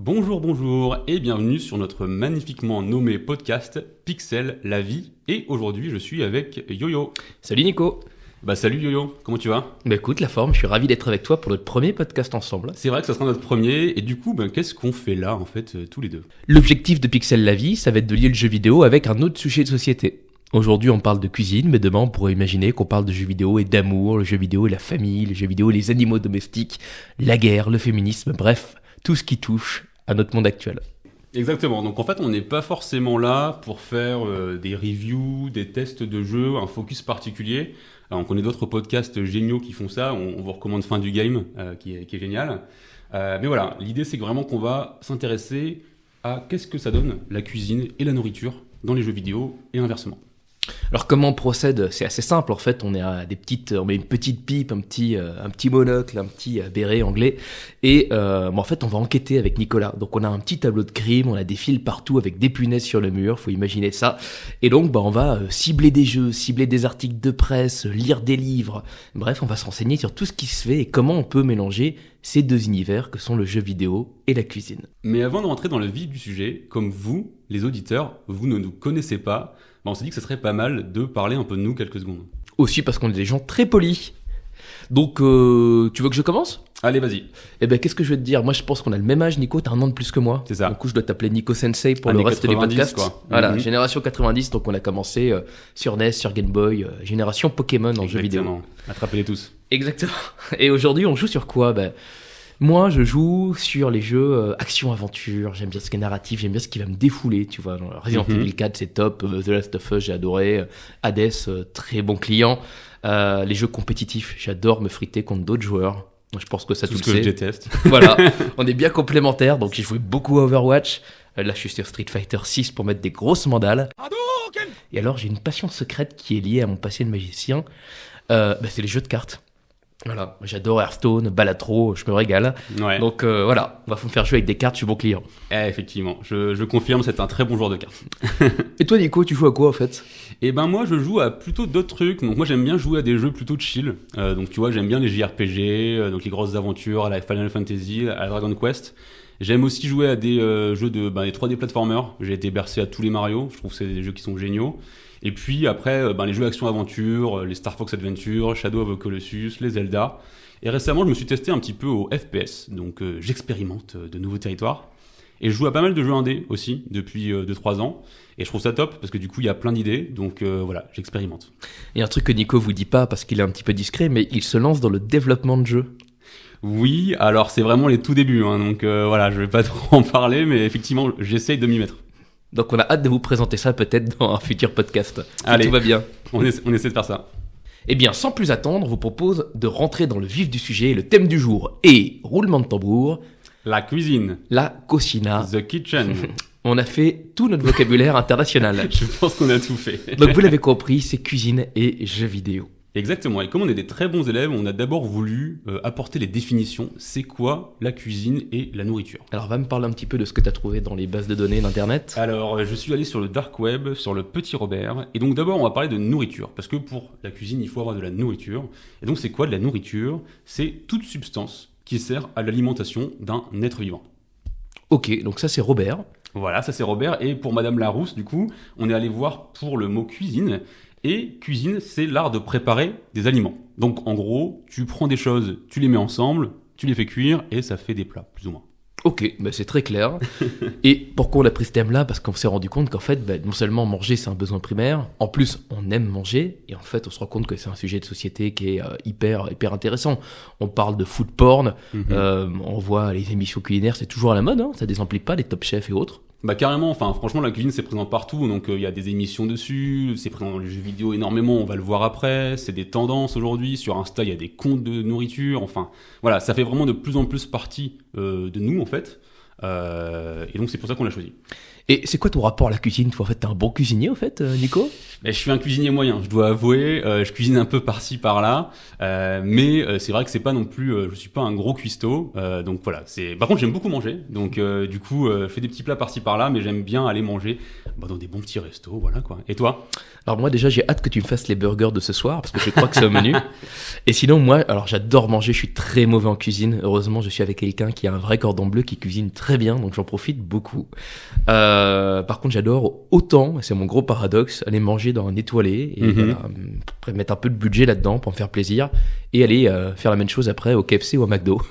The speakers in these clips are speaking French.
Bonjour, bonjour et bienvenue sur notre magnifiquement nommé podcast Pixel, la vie. Et aujourd'hui, je suis avec Yo-Yo. Salut Nico. Salut Yo-Yo, comment tu vas ? Écoute, la forme, je suis ravi d'être avec toi pour notre premier podcast ensemble. C'est vrai que ça sera notre premier et du coup, qu'est-ce qu'on fait là en fait tous les deux ? L'objectif de Pixel la vie, ça va être de lier le jeu vidéo avec un autre sujet de société. Aujourd'hui, on parle de cuisine, mais demain, on pourrait imaginer qu'on parle de jeux vidéo et d'amour, le jeu vidéo et la famille, le jeu vidéo et les animaux domestiques, la guerre, le féminisme, bref, tout ce qui touche à notre monde actuel. Exactement, donc en fait on n'est pas forcément là pour faire des reviews, des tests de jeux, un focus particulier. Alors, on connaît d'autres podcasts géniaux qui font ça, on vous recommande Fin du Game qui est génial. Mais voilà, l'idée c'est vraiment qu'on va s'intéresser à qu'est-ce que ça donne la cuisine et la nourriture dans les jeux vidéo et inversement. Alors comment on procède ? C'est assez simple en fait, on met une petite pipe, un petit monocle, un petit béret anglais et en fait on va enquêter avec Nicolas. Donc on a un petit tableau de crime, on a des fils partout avec des punaises sur le mur, faut imaginer ça. Et donc on va cibler des jeux, cibler des articles de presse, lire des livres. Bref, on va se renseigner sur tout ce qui se fait et comment on peut mélanger ces deux univers que sont le jeu vidéo et la cuisine. Mais avant de rentrer dans le vif du sujet, comme vous, les auditeurs, vous ne nous connaissez pas, on s'est dit que ce serait pas mal de parler un peu de nous quelques secondes. Aussi parce qu'on est des gens très polis. Donc, tu veux que je commence ? Allez, vas-y. Qu'est-ce que je vais te dire ? Moi, je pense qu'on a le même âge, Nico. T'as un an de plus que moi. C'est ça. Du coup, je dois t'appeler Nico Sensei pour Années le reste du 90, podcast. quoi. Voilà, génération 90. Donc, on a commencé sur NES, sur Game Boy, génération Pokémon en jeu vidéo. Exactement. Attrapez-les tous. Exactement. Et aujourd'hui, on joue sur quoi ? Moi, je joue sur les jeux action-aventure. J'aime bien ce qui est narratif, j'aime bien ce qui va me défouler, tu vois. Resident Evil 4, c'est top. The Last of Us, j'ai adoré. Hades, très bon client. Les jeux compétitifs, j'adore me friter contre d'autres joueurs. Je pense que ça Tout tu ce le que sais. je déteste. Voilà, on est bien complémentaires. Donc j'ai joué beaucoup à Overwatch. Là, je suis sur Street Fighter 6 pour mettre des grosses mandales. Et alors, j'ai une passion secrète qui est liée à mon passé de magicien. C'est les jeux de cartes. Voilà, j'adore Hearthstone, Balatro, je me régale. Ouais. Donc voilà, on va me faire jouer avec des cartes, je suis bon client. Effectivement, je confirme, c'est un très bon joueur de cartes. Et toi Nico, tu joues à quoi en fait ? Moi je joue à plutôt d'autres trucs. Donc moi j'aime bien jouer à des jeux plutôt chill. Donc tu vois, j'aime bien les JRPG, donc les grosses aventures, à la Final Fantasy, à la Dragon Quest. J'aime aussi jouer à des jeux de les 3D platformers. J'ai été bercé à tous les Mario. Je trouve que c'est des jeux qui sont géniaux. Et puis après, les jeux action-aventure, les Star Fox Adventure, Shadow of the Colossus, les Zelda. Et récemment, je me suis testé un petit peu au FPS. Donc j'expérimente de nouveaux territoires. Et je joue à pas mal de jeux indés aussi depuis 2-3 ans. Et je trouve ça top parce que du coup, il y a plein d'idées. Donc voilà, j'expérimente. Il y a un truc que Nico vous dit pas parce qu'il est un petit peu discret, mais il se lance dans le développement de jeux. Oui, alors c'est vraiment les tout débuts. Donc voilà, je vais pas trop en parler, mais effectivement, j'essaye de m'y mettre. Donc on a hâte de vous présenter ça peut-être dans un futur podcast. Allez, tout va bien. On essaie de faire ça. Eh bien, sans plus attendre, on vous propose de rentrer dans le vif du sujet. Le thème du jour est, roulement de tambour, La cuisine. la cocina. The kitchen. On a fait tout notre vocabulaire international. Je pense qu'on a tout fait. Donc vous l'avez compris, c'est cuisine et jeux vidéo. Exactement. Et comme on est des très bons élèves, on a d'abord voulu apporter les définitions. C'est quoi la cuisine et la nourriture ? Alors va me parler un petit peu de ce que tu as trouvé dans les bases de données d'internet. Alors, je suis allé sur le dark web, sur le petit Robert. Et donc d'abord, on va parler de nourriture. Parce que pour la cuisine, il faut avoir de la nourriture. Et donc c'est quoi de la nourriture ? C'est toute substance qui sert à l'alimentation d'un être vivant. Ok, donc ça c'est Robert. Voilà, ça c'est Robert. Et pour Madame Larousse, du coup, on est allé voir pour le mot cuisine. Et cuisine, c'est l'art de préparer des aliments. Donc en gros, tu prends des choses, tu les mets ensemble, tu les fais cuire et ça fait des plats, plus ou moins. Ok, c'est très clair. Et pourquoi on a pris ce thème-là ? Parce qu'on s'est rendu compte qu'en fait, non seulement manger c'est un besoin primaire, en plus on aime manger, et en fait on se rend compte que c'est un sujet de société qui est hyper intéressant. On parle de food porn, on voit les émissions culinaires, c'est toujours à la mode, ça désemplit pas les Top Chef et autres. Carrément, franchement la cuisine c'est présent partout, donc il y a des émissions dessus, c'est présent dans les jeux vidéo énormément, on va le voir après, c'est des tendances aujourd'hui, sur Insta il y a des comptes de nourriture, voilà, ça fait vraiment de plus en plus partie de nous en fait, et donc c'est pour ça qu'on l'a choisi. Et c'est quoi ton rapport à la cuisine? Toi, en fait, t'es un bon cuisinier, en fait, Nico? Je suis un cuisinier moyen, je dois avouer. Je cuisine un peu par-ci par-là, mais c'est vrai que c'est pas non plus. Je suis pas un gros cuistot, donc voilà. Par contre, j'aime beaucoup manger, donc du coup, je fais des petits plats par-ci par-là, mais j'aime bien aller manger dans des bons petits restos, voilà quoi. Et toi? Alors moi déjà j'ai hâte que tu me fasses les burgers de ce soir parce que je crois que c'est au menu. Et sinon moi, alors j'adore manger, je suis très mauvais en cuisine. Heureusement je suis avec quelqu'un qui a un vrai cordon bleu qui cuisine très bien, donc j'en profite beaucoup. Par contre j'adore autant, et c'est mon gros paradoxe, aller manger dans un étoilé et voilà, mettre un peu de budget là-dedans pour me faire plaisir et aller faire la même chose après au KFC ou au McDo.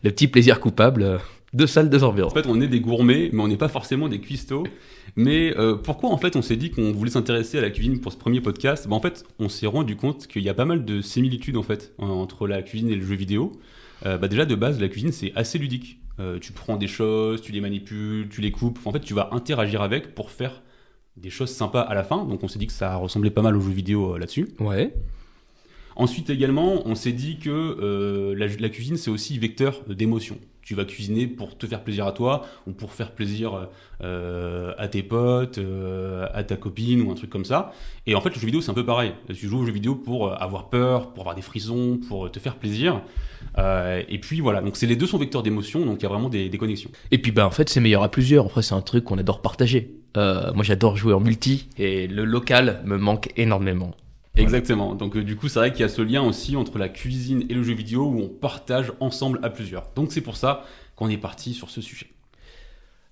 Le petit plaisir coupable. Deux salles, deux ambiances. En fait, on est des gourmets, mais on n'est pas forcément des cuistots. Mais pourquoi en fait on s'est dit qu'on voulait s'intéresser à la cuisine pour ce premier podcast? En fait, on s'est rendu compte qu'il y a pas mal de similitudes en fait entre la cuisine et le jeu vidéo. Déjà de base, la cuisine c'est assez ludique. Tu prends des choses, tu les manipules, tu les coupes. En fait, tu vas interagir avec pour faire des choses sympas à la fin. Donc on s'est dit que ça ressemblait pas mal aux jeux vidéo là-dessus. Ouais. Ensuite également, on s'est dit que la cuisine c'est aussi vecteur d'émotions. Tu vas cuisiner pour te faire plaisir à toi ou pour faire plaisir à tes potes, à ta copine ou un truc comme ça. Et en fait, le jeu vidéo, c'est un peu pareil. Tu joues au jeu vidéo pour avoir peur, pour avoir des frissons, pour te faire plaisir. Et puis voilà, donc les deux sont vecteurs d'émotions, donc il y a vraiment des connexions. Et puis en fait, c'est meilleur à plusieurs. En fait, c'est un truc qu'on adore partager. Moi, j'adore jouer en multi et le local me manque énormément. Exactement. Donc du coup, c'est vrai qu'il y a ce lien aussi entre la cuisine et le jeu vidéo où on partage ensemble à plusieurs. Donc c'est pour ça qu'on est parti sur ce sujet.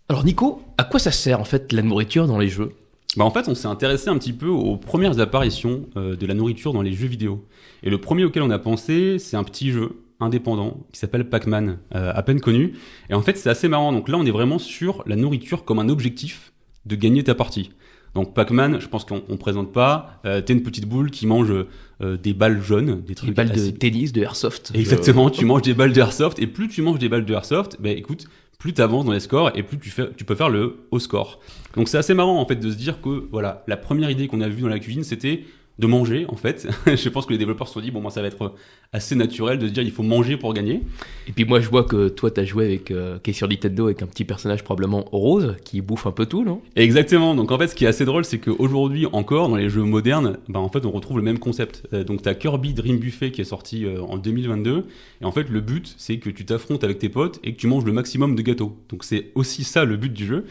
Alors Nico, à quoi ça sert en fait la nourriture dans les jeux? En fait, on s'est intéressé un petit peu aux premières apparitions de la nourriture dans les jeux vidéo. Et le premier auquel on a pensé, c'est un petit jeu indépendant qui s'appelle Pac-Man, à peine connu. Et en fait, c'est assez marrant. Donc là, on est vraiment sur la nourriture comme un objectif de gagner ta partie. Donc Pac-Man, je pense qu'on présente pas. T'es une petite boule qui mange des balles jaunes, des trucs. Des balles de tennis, de airsoft. Exactement. Tu manges des balles de airsoft et plus tu manges des balles de airsoft, écoute, plus t'avances dans les scores et plus tu peux faire le haut score. Donc c'est assez marrant en fait de se dire que voilà, la première idée qu'on a vue dans la cuisine, c'était de manger en fait. Je pense que les développeurs se sont dit bon, ça va être assez naturel de se dire il faut manger pour gagner. Et puis moi je vois que toi t'as joué avec qui est sur Nintendo avec un petit personnage probablement rose qui bouffe un peu tout, non? Exactement. Donc en fait ce qui est assez drôle c'est qu'aujourd'hui encore dans les jeux modernes, en fait on retrouve le même concept. Donc t'as Kirby Dream Buffet qui est sorti en 2022 et en fait le but c'est que tu t'affrontes avec tes potes et que tu manges le maximum de gâteaux. Donc c'est aussi ça le but du jeu.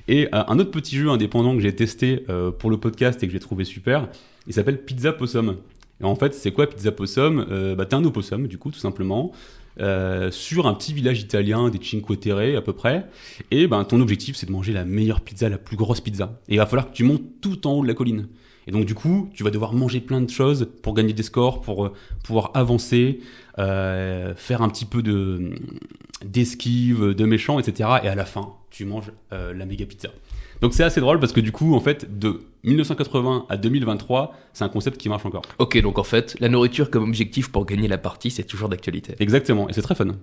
Et un autre petit jeu indépendant que j'ai testé pour le podcast et que j'ai trouvé super, il s'appelle Pizza Possum. Et en fait, c'est quoi Pizza Possum? T'es un opossum, du coup, tout simplement, sur un petit village italien des Cinque Terre, à peu près. Et ton objectif, c'est de manger la meilleure pizza, la plus grosse pizza. Et il va falloir que tu montes tout en haut de la colline. Et donc, du coup, tu vas devoir manger plein de choses pour gagner des scores, pour pouvoir avancer, faire un petit peu d'esquive, de méchant, etc. Et à la fin, tu manges la méga pizza. Donc c'est assez drôle parce que du coup, en fait, de 1980 à 2023, c'est un concept qui marche encore. Ok, donc en fait, la nourriture comme objectif pour gagner la partie, c'est toujours d'actualité. Exactement, et c'est très fun.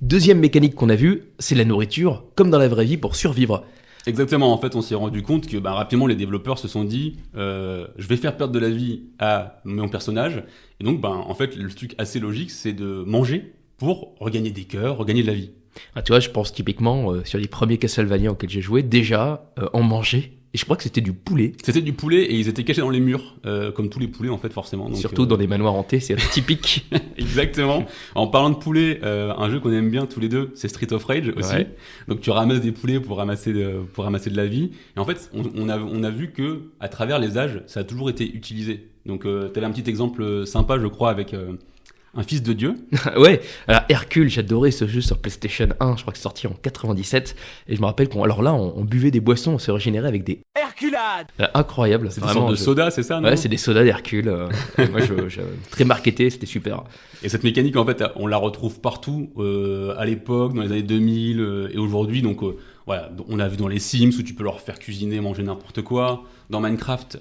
Deuxième mécanique qu'on a vue, c'est la nourriture comme dans la vraie vie pour survivre. Exactement, en fait, on s'est rendu compte que rapidement, les développeurs se sont dit je vais faire perdre de la vie à mon personnage. Et donc, en fait, le truc assez logique, c'est de manger pour regagner des cœurs, regagner de la vie. Ah, tu vois, je pense typiquement sur les premiers Castlevania auxquels j'ai joué, déjà, on mangeait. Et je crois que c'était du poulet. C'était du poulet et ils étaient cachés dans les murs, comme tous les poulets en fait forcément. Donc, surtout dans des manoirs hantés, c'est typique. Exactement. En parlant de poulet, un jeu qu'on aime bien tous les deux, c'est Street of Rage aussi. Ouais. Donc tu ramasses des poulets pour ramasser de la vie. Et en fait, on a vu que à travers les âges, ça a toujours été utilisé. Donc t'avais un petit exemple sympa, je crois, avec un fils de Dieu. Ouais, alors Hercule, j'adorais ce jeu sur PlayStation 1, je crois que c'est sorti en 97, et je me rappelle on buvait des boissons, on se régénérait avec des Herculades. Incroyable. C'est une sorte de soda, c'est ça, non? Ouais, c'est des sodas d'Hercule. Moi, très marketé, c'était super. Et cette mécanique, en fait, on la retrouve partout, à l'époque, dans les années 2000, et aujourd'hui, donc... voilà, on a vu dans les Sims où tu peux leur faire cuisiner, manger n'importe quoi. Dans Minecraft,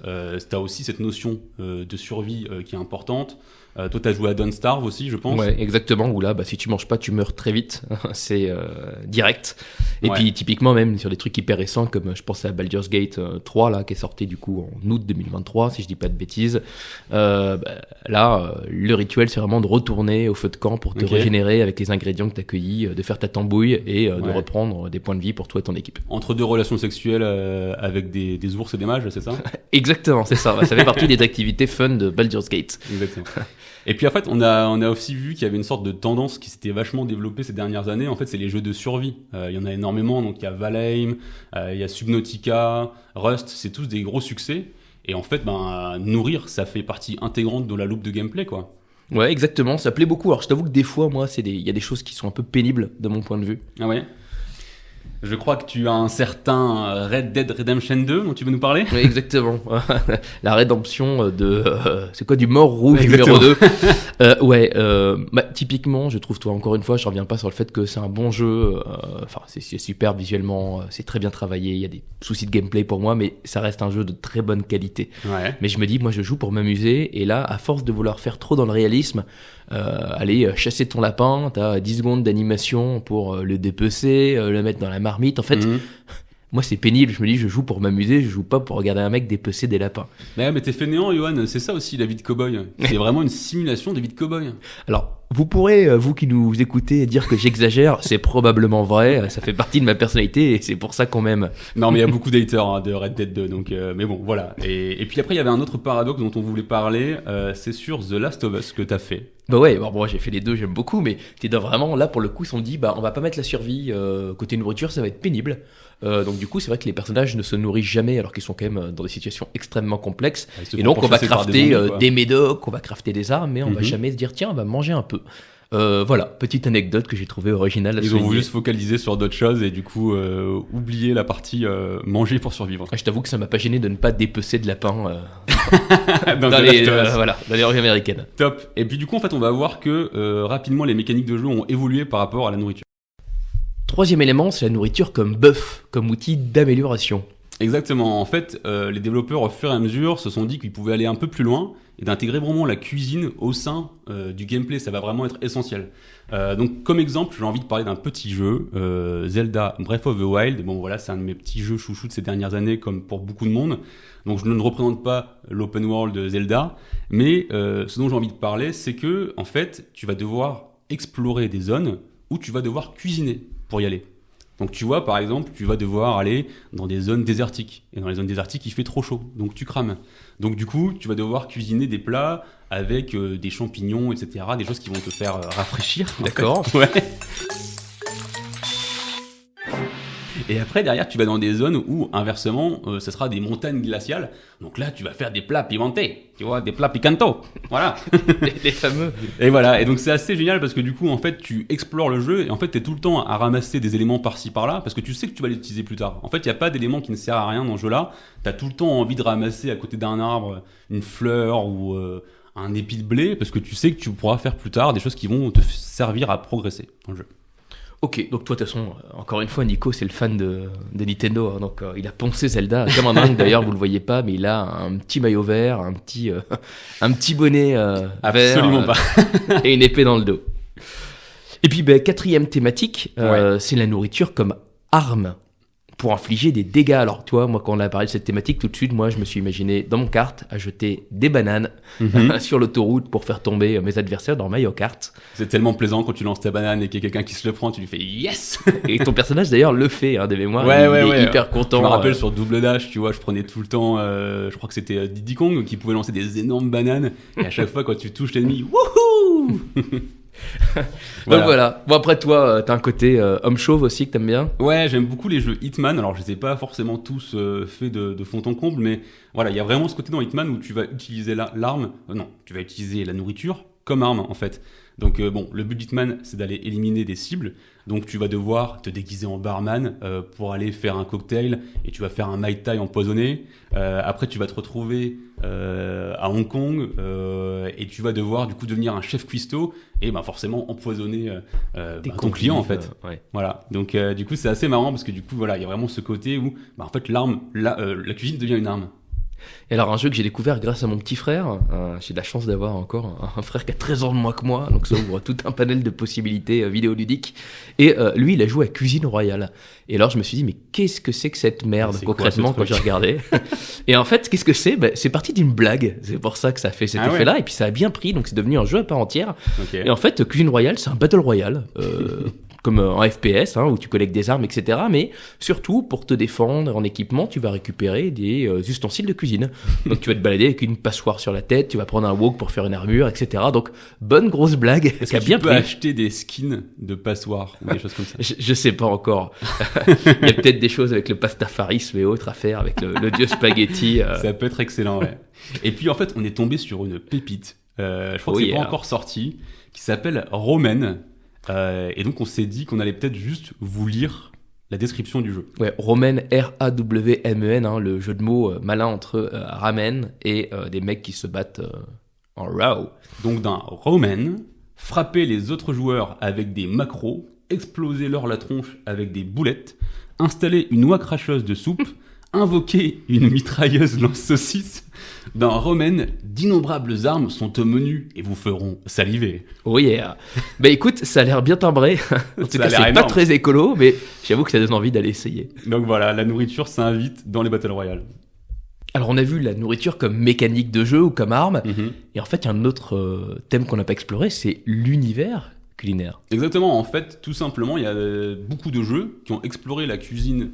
t'as aussi cette notion de survie qui est importante. Toi, t'as joué à Don't Starve aussi, je pense. Ouais, exactement. Où là, si tu manges pas, tu meurs très vite. C'est direct. Et puis typiquement même sur des trucs hyper récents, comme je pense à Baldur's Gate 3 là, qui est sorti du coup en août 2023, si je dis pas de bêtises. Le rituel, c'est vraiment de retourner au feu de camp pour te régénérer avec les ingrédients que t'as cueillis, de faire ta tambouille et de reprendre des points de vie pour toi et ton équipe. Entre deux relations sexuelles avec des ours et des mages, c'est ça? Exactement, c'est ça. Ça fait partie des activités fun de Baldur's Gate. Exactement. Et puis en fait, on a aussi vu qu'il y avait une sorte de tendance qui s'était vachement développée ces dernières années. En fait, c'est les jeux de survie. Il y en a énormément. Donc il y a Valheim, il y a Subnautica, Rust. C'est tous des gros succès. Et en fait, nourrir, ça fait partie intégrante de la loupe de gameplay, quoi. Ouais, exactement. Ça plaît beaucoup. Alors je t'avoue que des fois, moi, il y a des choses qui sont un peu pénibles de mon point de vue. Ah ouais. Je crois que tu as un certain Red Dead Redemption 2 dont tu veux nous parler. Oui, exactement. La rédemption c'est quoi, du mort rouge numéro 2. Typiquement, je trouve, toi, encore une fois, je reviens pas sur le fait que c'est un bon jeu. C'est super visuellement, c'est très bien travaillé. Il y a des soucis de gameplay pour moi, mais ça reste un jeu de très bonne qualité. Ouais. Mais je me dis, moi, je joue pour m'amuser. Et là, à force de vouloir faire trop dans le réalisme, aller chasser ton lapin, t'as 10 secondes d'animation pour le dépecer, le mettre dans la marmite. En fait, moi c'est pénible. Je me dis, je joue pour m'amuser, je joue pas pour regarder un mec dépecer des lapins. Mais t'es fainéant, Johan. C'est ça aussi la vie de cow-boy. C'est vraiment une simulation de vie de cow-boy. Alors, vous pourrez, vous qui nous écoutez, dire que j'exagère. C'est probablement vrai. Ça fait partie de ma personnalité et c'est pour ça qu'on m'aime. Non, mais il y a beaucoup d'haters de Red Dead 2. Donc, mais bon, voilà. Et puis après, il y avait un autre paradoxe dont on voulait parler. C'est sur The Last of Us que t'as fait. Bah ouais, moi j'ai fait les deux, j'aime beaucoup, mais t'es vraiment là pour le coup, on dit on va pas mettre la survie côté nourriture, ça va être pénible. Donc du coup, c'est vrai que les personnages ne se nourrissent jamais alors qu'ils sont quand même dans des situations extrêmement complexes. Et donc on va crafter des médocs, on va crafter des armes, mais on va jamais se dire tiens, on va manger un peu. Voilà, petite anecdote que j'ai trouvée originale. Ils ont voulu se focaliser sur d'autres choses et du coup oublier la partie manger pour survivre. Je t'avoue que ça m'a pas gêné de ne pas dépecer de lapin dans les rues américaines. Top. Et puis du coup en fait on va voir que rapidement les mécaniques de jeu ont évolué par rapport à la nourriture. Troisième élément, c'est la nourriture comme buff, comme outil d'amélioration. Exactement. En fait, les développeurs, au fur et à mesure, se sont dit qu'ils pouvaient aller un peu plus loin et d'intégrer vraiment la cuisine au sein du gameplay. Ça va vraiment être essentiel. Donc, comme exemple, j'ai envie de parler d'un petit jeu, Zelda Breath of the Wild. Bon, voilà, c'est un de mes petits jeux chouchous de ces dernières années, comme pour beaucoup de monde. Donc, je ne représente pas l'open world de Zelda, mais ce dont j'ai envie de parler, c'est que, en fait, tu vas devoir explorer des zones où tu vas devoir cuisiner pour y aller. Donc tu vois, par exemple, tu vas devoir aller dans des zones désertiques. Et dans les zones désertiques, il fait trop chaud, donc tu crames. Donc du coup, tu vas devoir cuisiner des plats avec des champignons, etc. Des choses qui vont te faire rafraîchir. D'accord. Ouais. Et après, derrière, tu vas dans des zones où, inversement, ce sera des montagnes glaciales. Donc là, tu vas faire des plats pimentés, tu vois, des plats picantos. Voilà. les fameux. Et voilà. Et donc, c'est assez génial parce que du coup, en fait, tu explores le jeu et en fait, t'es tout le temps à ramasser des éléments par-ci, par-là parce que tu sais que tu vas les utiliser plus tard. En fait, il n'y a pas d'élément qui ne sert à rien dans ce jeu-là. T'as tout le temps envie de ramasser à côté d'un arbre une fleur ou un épi de blé parce que tu sais que tu pourras faire plus tard des choses qui vont te servir à progresser dans le jeu. Ok, donc toi de toute façon, encore une fois, Nico, c'est le fan de Nintendo, hein, donc il a poncé Zelda comme un dingue. D'ailleurs, vous le voyez pas, mais il a un petit maillot vert, un petit bonnet Absolument vert, pas. et une épée dans le dos. Et puis, quatrième thématique, c'est la nourriture comme arme pour infliger des dégâts. Alors, tu vois, moi, quand on a parlé de cette thématique, tout de suite, moi, je me suis imaginé dans mon kart à jeter des bananes sur l'autoroute pour faire tomber mes adversaires dans Mario Kart. C'est tellement plaisant quand tu lances ta banane et qu'il y a quelqu'un qui se le prend, tu lui fais yes. Et ton personnage, d'ailleurs, le fait, de mémoire. Il est hyper content. Je me rappelle sur Double Dash, tu vois, je prenais tout le temps, je crois que c'était Diddy Kong qui pouvait lancer des énormes bananes. Et à chaque fois, quand tu touches l'ennemi, wouhou. Donc voilà. Bon, après toi, t'as un côté homme chauve aussi que t'aimes bien. Ouais, j'aime beaucoup les jeux Hitman. Alors je les ai pas forcément tous faits de fond en comble, mais voilà, il y a vraiment ce côté dans Hitman où tu vas utiliser l'arme, tu vas utiliser la nourriture comme arme en fait. Donc le but d'Hitman, c'est d'aller éliminer des cibles. Donc tu vas devoir te déguiser en barman pour aller faire un cocktail et tu vas faire un Mai Tai empoisonné. Après tu vas te retrouver à Hong Kong et tu vas devoir du coup devenir un chef cuistot et forcément empoisonner ton client en fait. Ouais. Voilà. Donc du coup c'est assez marrant parce que du coup voilà, il y a vraiment ce côté où en fait l'arme, la cuisine devient une arme. Et alors un jeu que j'ai découvert grâce à mon petit frère, j'ai de la chance d'avoir encore un frère qui a 13 ans de moins que moi, donc ça ouvre tout un panel de possibilités vidéoludiques. Et lui, il a joué à Cuisine Royale. Et alors je me suis dit, mais qu'est-ce que c'est que cette merde concrètement quand j'ai regardé? Et en fait, qu'est-ce que c'est? C'est parti d'une blague, c'est pour ça que ça a fait cet effet-là, et puis ça a bien pris, donc c'est devenu un jeu à part entière. Okay. Et en fait, Cuisine Royale, c'est un Battle Royale. Comme en FPS, où tu collectes des armes, etc. Mais surtout, pour te défendre en équipement, tu vas récupérer des ustensiles de cuisine. Donc tu vas te balader avec une passoire sur la tête, tu vas prendre un wok pour faire une armure, etc. Donc, bonne grosse blague. Est-ce que tu peux acheter des skins de passoires ou des choses comme ça? Je sais pas encore. Il y a peut-être des choses avec le pastafarisme et autres à faire avec le dieu spaghetti. Ça peut être excellent, ouais. Et puis en fait, on est tombé sur une pépite. Je crois que c'est pas encore sorti, qui s'appelle Romaine. Et donc on s'est dit qu'on allait peut-être juste vous lire la description du jeu. Ouais, Romaine, R-A-W-M-E-N, le jeu de mots malin entre ramen et des mecs qui se battent en row. Donc d'un Romaine, frapper les autres joueurs avec des macros, exploser leur la tronche avec des boulettes, installer une oie cracheuse de soupe, invoquer une mitrailleuse lance-saucisse. Dans Romaine, d'innombrables armes sont au menu et vous feront saliver. Oh yeah. Bah écoute, ça a l'air bien timbré. En tout cas, c'est pas très écolo, mais j'avoue que ça donne envie d'aller essayer. Donc voilà, la nourriture s'invite dans les Battle Royale. Alors on a vu la nourriture comme mécanique de jeu ou comme arme, et en fait il y a un autre thème qu'on n'a pas exploré, c'est l'univers culinaire. Exactement, en fait, tout simplement, il y a beaucoup de jeux qui ont exploré la cuisine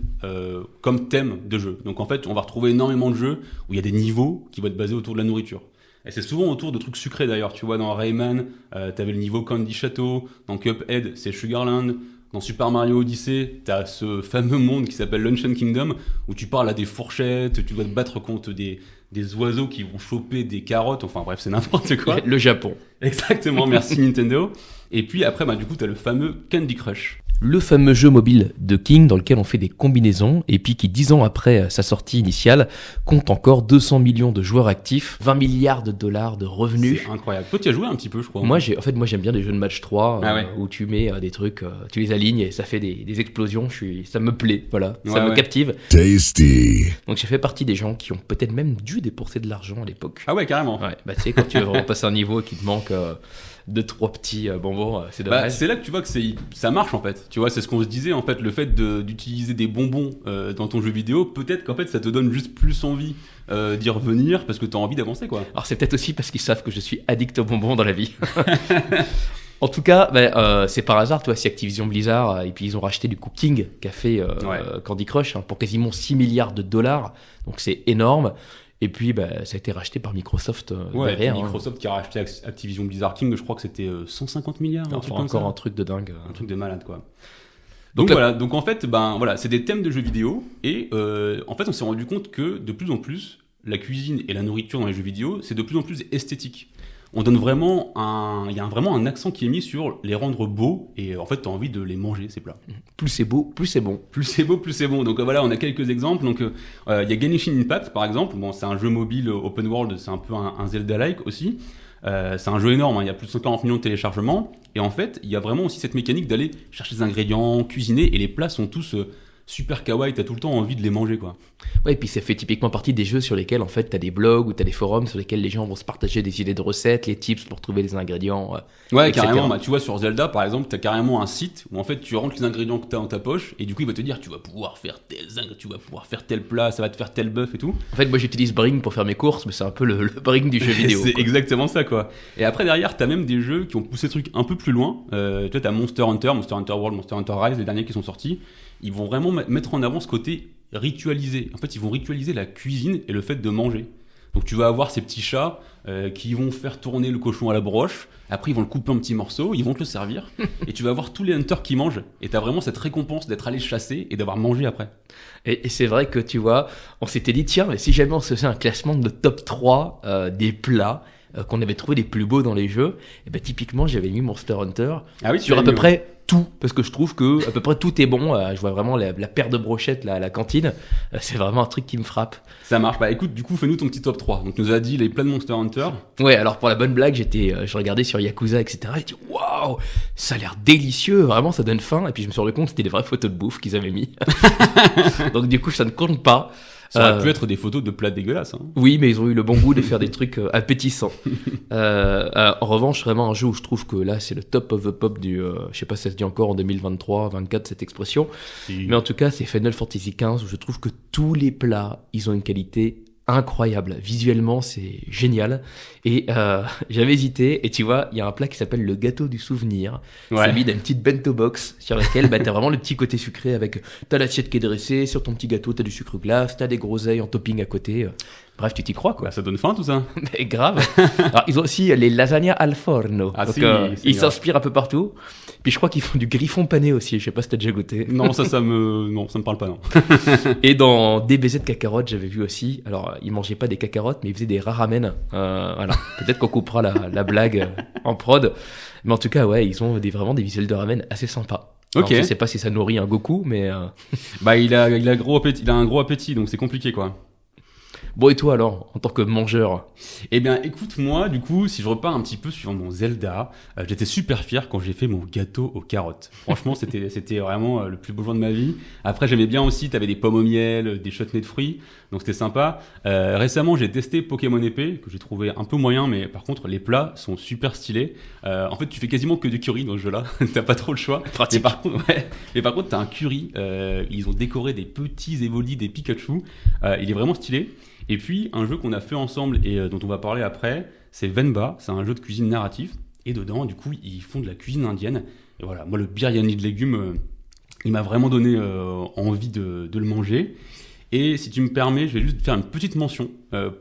comme thème de jeu. Donc en fait, on va retrouver énormément de jeux où il y a des niveaux qui vont être basés autour de la nourriture. Et c'est souvent autour de trucs sucrés d'ailleurs. Tu vois, dans Rayman, t'avais le niveau Candy Chateau, dans Cuphead, c'est Sugarland, dans Super Mario Odyssey, t'as ce fameux monde qui s'appelle Luncheon Kingdom, où tu parles à des fourchettes, tu dois te battre contre des oiseaux qui vont choper des carottes, enfin bref, c'est n'importe quoi. Le Japon. Exactement, merci Nintendo. Et puis après, du coup, t'as le fameux Candy Crush. Le fameux jeu mobile de King dans lequel on fait des combinaisons et puis qui 10 ans après sa sortie initiale compte encore 200 millions de joueurs actifs, 20 milliards de dollars de revenus. C'est incroyable. Toi tu as joué un petit peu je crois. Moi j'aime bien des jeux de match 3 où tu mets des trucs, tu les alignes et ça fait des explosions, ça me plaît, voilà, ça me captive. Tasty. Donc j'ai fait partie des gens qui ont peut-être même dû dépenser de l'argent à l'époque. Ah ouais carrément. Ouais, tu sais quand tu veux vraiment passer un niveau et qu'il te manque 2-3 petits bonbons, c'est dommage. C'est là que tu vois que ça marche en fait. Tu vois, c'est ce qu'on se disait en fait, le fait d'utiliser des bonbons dans ton jeu vidéo, peut-être qu'en fait ça te donne juste plus envie d'y revenir parce que t'as envie d'avancer quoi. Alors c'est peut-être aussi parce qu'ils savent que je suis addict aux bonbons dans la vie. En tout cas, c'est par hasard, toi, si Activision Blizzard, et puis ils ont racheté du coup King, qui a fait Candy Crush, pour quasiment 6 milliards de dollars, donc c'est énorme. Et puis, ça a été racheté par Microsoft derrière. Microsoft qui a racheté Activision Blizzard King, je crois que c'était 150 milliards. Enfin, encore un truc de dingue. Un truc de malade, quoi. Donc voilà, donc en fait, c'est des thèmes de jeux vidéo. Et en fait, on s'est rendu compte que de plus en plus, la cuisine et la nourriture dans les jeux vidéo, c'est de plus en plus esthétique. On donne vraiment il y a vraiment un accent qui est mis sur les rendre beaux et en fait t'as envie de les manger ces plats. Plus c'est beau, plus c'est bon. Plus c'est beau, plus c'est bon. Donc voilà, on a quelques exemples. Donc il y a Genshin Impact par exemple. Bon, c'est un jeu mobile open world, c'est un peu un Zelda-like aussi. C'est un jeu énorme, il y a plus de 140 millions de téléchargements et en fait il y a vraiment aussi cette mécanique d'aller chercher des ingrédients, cuisiner et les plats sont tous super kawaii, t'as tout le temps envie de les manger quoi. Ouais, et puis ça fait typiquement partie des jeux sur lesquels en fait t'as des blogs ou t'as des forums sur lesquels les gens vont se partager des idées de recettes, les tips pour trouver les ingrédients. Ouais, etc. Carrément. Tu vois sur Zelda par exemple, t'as carrément un site où en fait tu rentres les ingrédients que t'as dans ta poche et du coup il va te dire tu vas pouvoir faire tel plat, ça va te faire tel bœuf et tout. En fait moi j'utilise Bring pour faire mes courses, mais c'est un peu le Bring du jeu vidéo. C'est exactement ça quoi. Et après derrière t'as même des jeux qui ont poussé le truc un peu plus loin. Tu vois t'as Monster Hunter World, Monster Hunter Rise, les derniers qui sont sortis. Ils vont vraiment mettre en avant ce côté ritualisé. En fait, ils vont ritualiser la cuisine et le fait de manger. Donc tu vas avoir ces petits chats qui vont faire tourner le cochon à la broche. Après, ils vont le couper en petits morceaux, ils vont te le servir. Et tu vas avoir tous les hunters qui mangent. Et tu as vraiment cette récompense d'être allé chasser et d'avoir mangé après. Et c'est vrai que tu vois, on s'était dit, tiens, mais si jamais on se faisait un classement de top 3 des plats qu'on avait trouvé les plus beaux dans les jeux, et typiquement, j'avais mis Monster Hunter sur à peu près tout, parce que je trouve que à peu près tout est bon. Je vois vraiment la paire de brochettes là, à la cantine, c'est vraiment un truc qui me frappe. Ça marche. Écoute, du coup fais-nous ton petit top 3. Donc tu nous as dit les plats de Monster Hunter. Ouais, alors pour la bonne blague, je regardais sur Yakuza, etc. J'ai dit waouh, ça a l'air délicieux, vraiment ça donne faim. Et puis je me suis rendu compte que c'était des vraies photos de bouffe qu'ils avaient mis. Donc du coup ça ne compte pas. Ça aurait pu être des photos de plats dégueulasses. Hein. Oui, mais ils ont eu le bon goût de faire des trucs appétissants. En revanche, vraiment un jeu où je trouve que là, c'est le top of the pop du... je sais pas si ça se dit encore en 2023, 24, cette expression. Mais en tout cas, c'est Final Fantasy XV où je trouve que tous les plats, ils ont une qualité incroyable. Visuellement, c'est génial. Et j'avais hésité. Et tu vois, il y a un plat qui s'appelle le gâteau du souvenir. Ouais. C'est mis dans une petite bento box sur laquelle t'as vraiment le petit côté sucré avec t'as l'assiette qui est dressée, sur ton petit gâteau, t'as du sucre glace, t'as des groseilles en topping à côté. Bref, tu t'y crois, quoi. Bah, ça donne faim tout ça. Mais grave. Alors, ils ont aussi les lasagnas al forno. Ah, Donc, si, ils grave. s'inspirent un peu partout. Puis je crois qu'ils font du griffon pané aussi. Je sais pas si t'as déjà goûté. Non, ça me parle pas, non. Et dans DBZ de cacarottes, j'avais vu aussi. Alors, ils mangeaient pas des cacarottes, mais ils faisaient des ramen. Voilà. Peut-être qu'on coupera la blague en prod. Mais en tout cas, ouais, ils ont vraiment des visuels de ramen assez sympas. Alors, Ok. je sais pas si ça nourrit un Goku, mais Bah, il a un gros appétit, donc c'est compliqué, quoi. bon, et toi alors, en tant que mangeur? Eh bien, écoute, moi, du coup, si je repars un petit peu sur mon Zelda, j'étais super fier quand j'ai fait mon gâteau aux carottes. Franchement, c'était vraiment le plus beau jour de ma vie. Après, j'aimais bien aussi, t'avais des pommes au miel, des chutneys de fruits, donc c'était sympa. Récemment, j'ai testé Pokémon épée, que j'ai trouvé un peu moyen, mais par contre, les plats sont super stylés. En fait, tu fais quasiment que du curry dans ce jeu-là, t'as pas trop le choix. Pratique. Mais par contre, t'as un curry, ils ont décoré des petits évolis, des Pikachu, il est vraiment stylé. Et puis, un jeu qu'on a fait ensemble et dont on va parler après, c'est Venba. C'est un jeu de cuisine narratif. Et dedans, du coup, ils font de la cuisine indienne. Et voilà, moi, le biryani de légumes, il m'a vraiment donné envie de le manger. Et si tu me permets, je vais juste faire une petite mention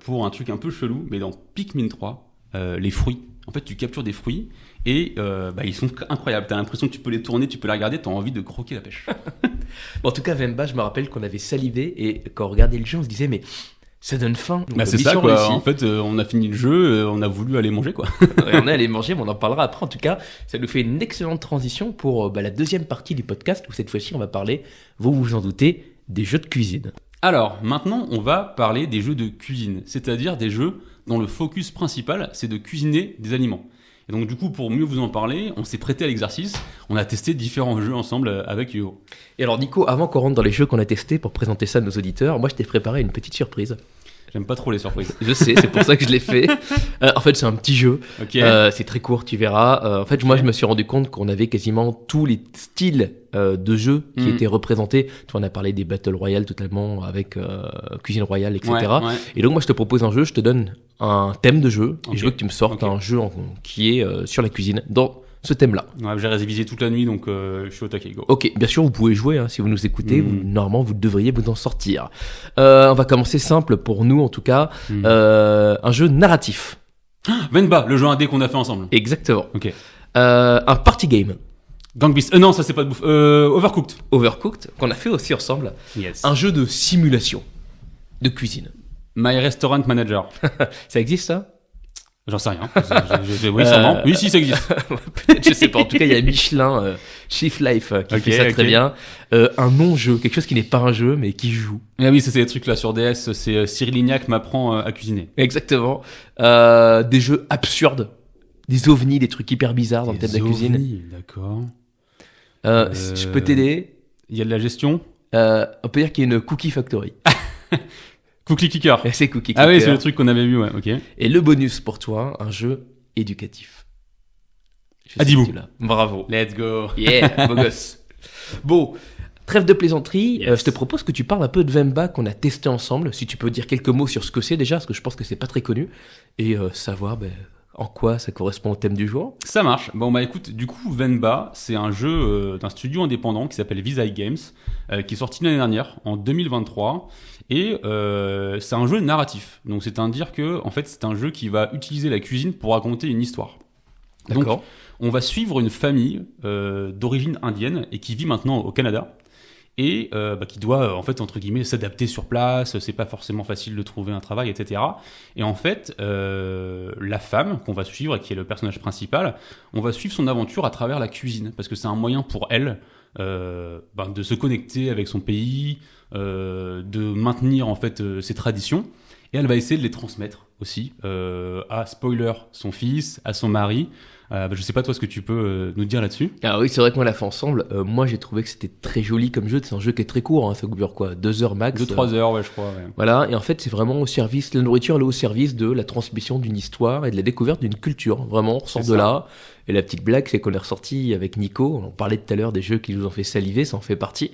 pour un truc un peu chelou. Mais dans Pikmin 3, les fruits. En fait, tu captures des fruits et ils sont incroyables. T'as l'impression que tu peux les tourner, tu peux les regarder, t'as envie de croquer la pêche. Bon, en tout cas, Venba, je me rappelle qu'on avait salivé et quand on regardait le jeu, on se disait, mais ça donne faim. Donc, Bah, c'est ça, mission quoi. réussie. En fait, on a fini le jeu, on a voulu aller manger, quoi. Et on est allé manger, mais on en parlera après. En tout cas, ça nous fait une excellente transition pour la deuxième partie du podcast où cette fois-ci, on va parler, vous vous en doutez, des jeux de cuisine. Alors, maintenant, on va parler des jeux de cuisine, c'est-à-dire des jeux dont le focus principal, c'est de cuisiner des aliments. Et donc, du coup, pour mieux vous en parler, on s'est prêté à l'exercice, on a testé différents jeux ensemble avec Yo. Et alors, Nico, avant qu'on rentre dans les jeux qu'on a testés pour présenter ça à nos auditeurs, moi, je t'ai préparé une petite surprise. J'aime pas trop les surprises. Je sais, c'est pour ça que je l'ai fait. En fait, c'est un petit jeu. Ok. C'est très court, tu verras. En fait, moi, je me suis rendu compte qu'on avait quasiment tous les styles de jeux qui étaient représentés. Tu vois, on a parlé des Battle Royale totalement avec Cuisine Royale, etc. Ouais, ouais. Et donc, moi, je te propose un jeu, je te donne un thème de jeu, Ok. et je veux que tu me sortes Ok. un jeu qui est sur la cuisine, dans ce thème-là. Ouais, j'ai révisé toute la nuit, donc je suis au taquet, go. Ok, bien sûr, vous pouvez jouer, hein, si vous nous écoutez, normalement, vous devriez vous en sortir. On va commencer simple, pour nous en tout cas, un jeu narratif. Venba, le jeu indé qu'on a fait ensemble. Exactement. Ok. Un party game. Gang Beasts. Non, ça c'est pas de bouffe. Overcooked. Overcooked, qu'on a fait aussi ensemble. Yes. Un jeu de simulation de cuisine. My Restaurant Manager. Ça existe, ça? J'en sais rien. Oui, sûrement. Oui, si, ça existe. Peut-être, je sais pas. En tout cas, il y a Michelin, Chief Life, qui Ok, fait ça ok. très bien. Un non-jeu, quelque chose qui n'est pas un jeu, mais qui joue. Ah oui, ça c'est des trucs là sur DS. C'est Cyril Lignac m'apprend à cuisiner. Exactement. Des jeux absurdes. Des ovnis, des trucs hyper bizarres dans le thème de la cuisine. ovnis, d'accord. Je peux t'aider. Il y a de la gestion. On peut dire qu'il y a une Cookie Factory. Cookie Clicker. Et c'est Cookie Ah oui, Clicker. c'est le truc qu'on avait vu, ouais, ok. Et le bonus pour toi, un jeu éducatif. Je sais Adibou. que tu l'as. Bravo. Let's go. Yeah, beau gosse. Bon, trêve de plaisanterie. Yes. Je te propose que tu parles un peu de Venba qu'on a testé ensemble. Si tu peux dire quelques mots sur ce que c'est déjà, parce que je pense que c'est pas très connu. Et savoir en quoi ça correspond au thème du jour. Ça marche. Bon, bah écoute, du coup, Venba, c'est un jeu d'un studio indépendant qui s'appelle Visai Games, qui est sorti l'année dernière, en 2023. Et c'est un jeu narratif. Donc, c'est-à-dire que, en fait, c'est un jeu qui va utiliser la cuisine pour raconter une histoire. Donc, D'accord. on va suivre une famille d'origine indienne et qui vit maintenant au Canada. Et qui doit, en fait, entre guillemets, s'adapter sur place. C'est pas forcément facile de trouver un travail, etc. Et en fait, la femme qu'on va suivre, et qui est le personnage principal, on va suivre son aventure à travers la cuisine. Parce que c'est un moyen pour elle de se connecter avec son pays, de maintenir, en fait, ses traditions. et elle va essayer de les transmettre aussi à spoiler son fils, à son mari. Je sais pas toi ce que tu peux nous dire là-dessus. Ah oui, c'est vrai qu'on l'a fait ensemble. Moi, j'ai trouvé que c'était très joli comme jeu. C'est un jeu qui est très court, hein. Ça dure quoi, 2 heures max. 2-3 heures, ouais, je crois. Ouais. Voilà, et en fait, c'est vraiment au service, la nourriture, elle est au service de la transmission d'une histoire et de la découverte d'une culture. Vraiment, on ressort de là. Et la petite blague, c'est qu'on est ressorti avec Nico. On parlait tout à l'heure des jeux qui nous ont fait saliver, ça en fait partie.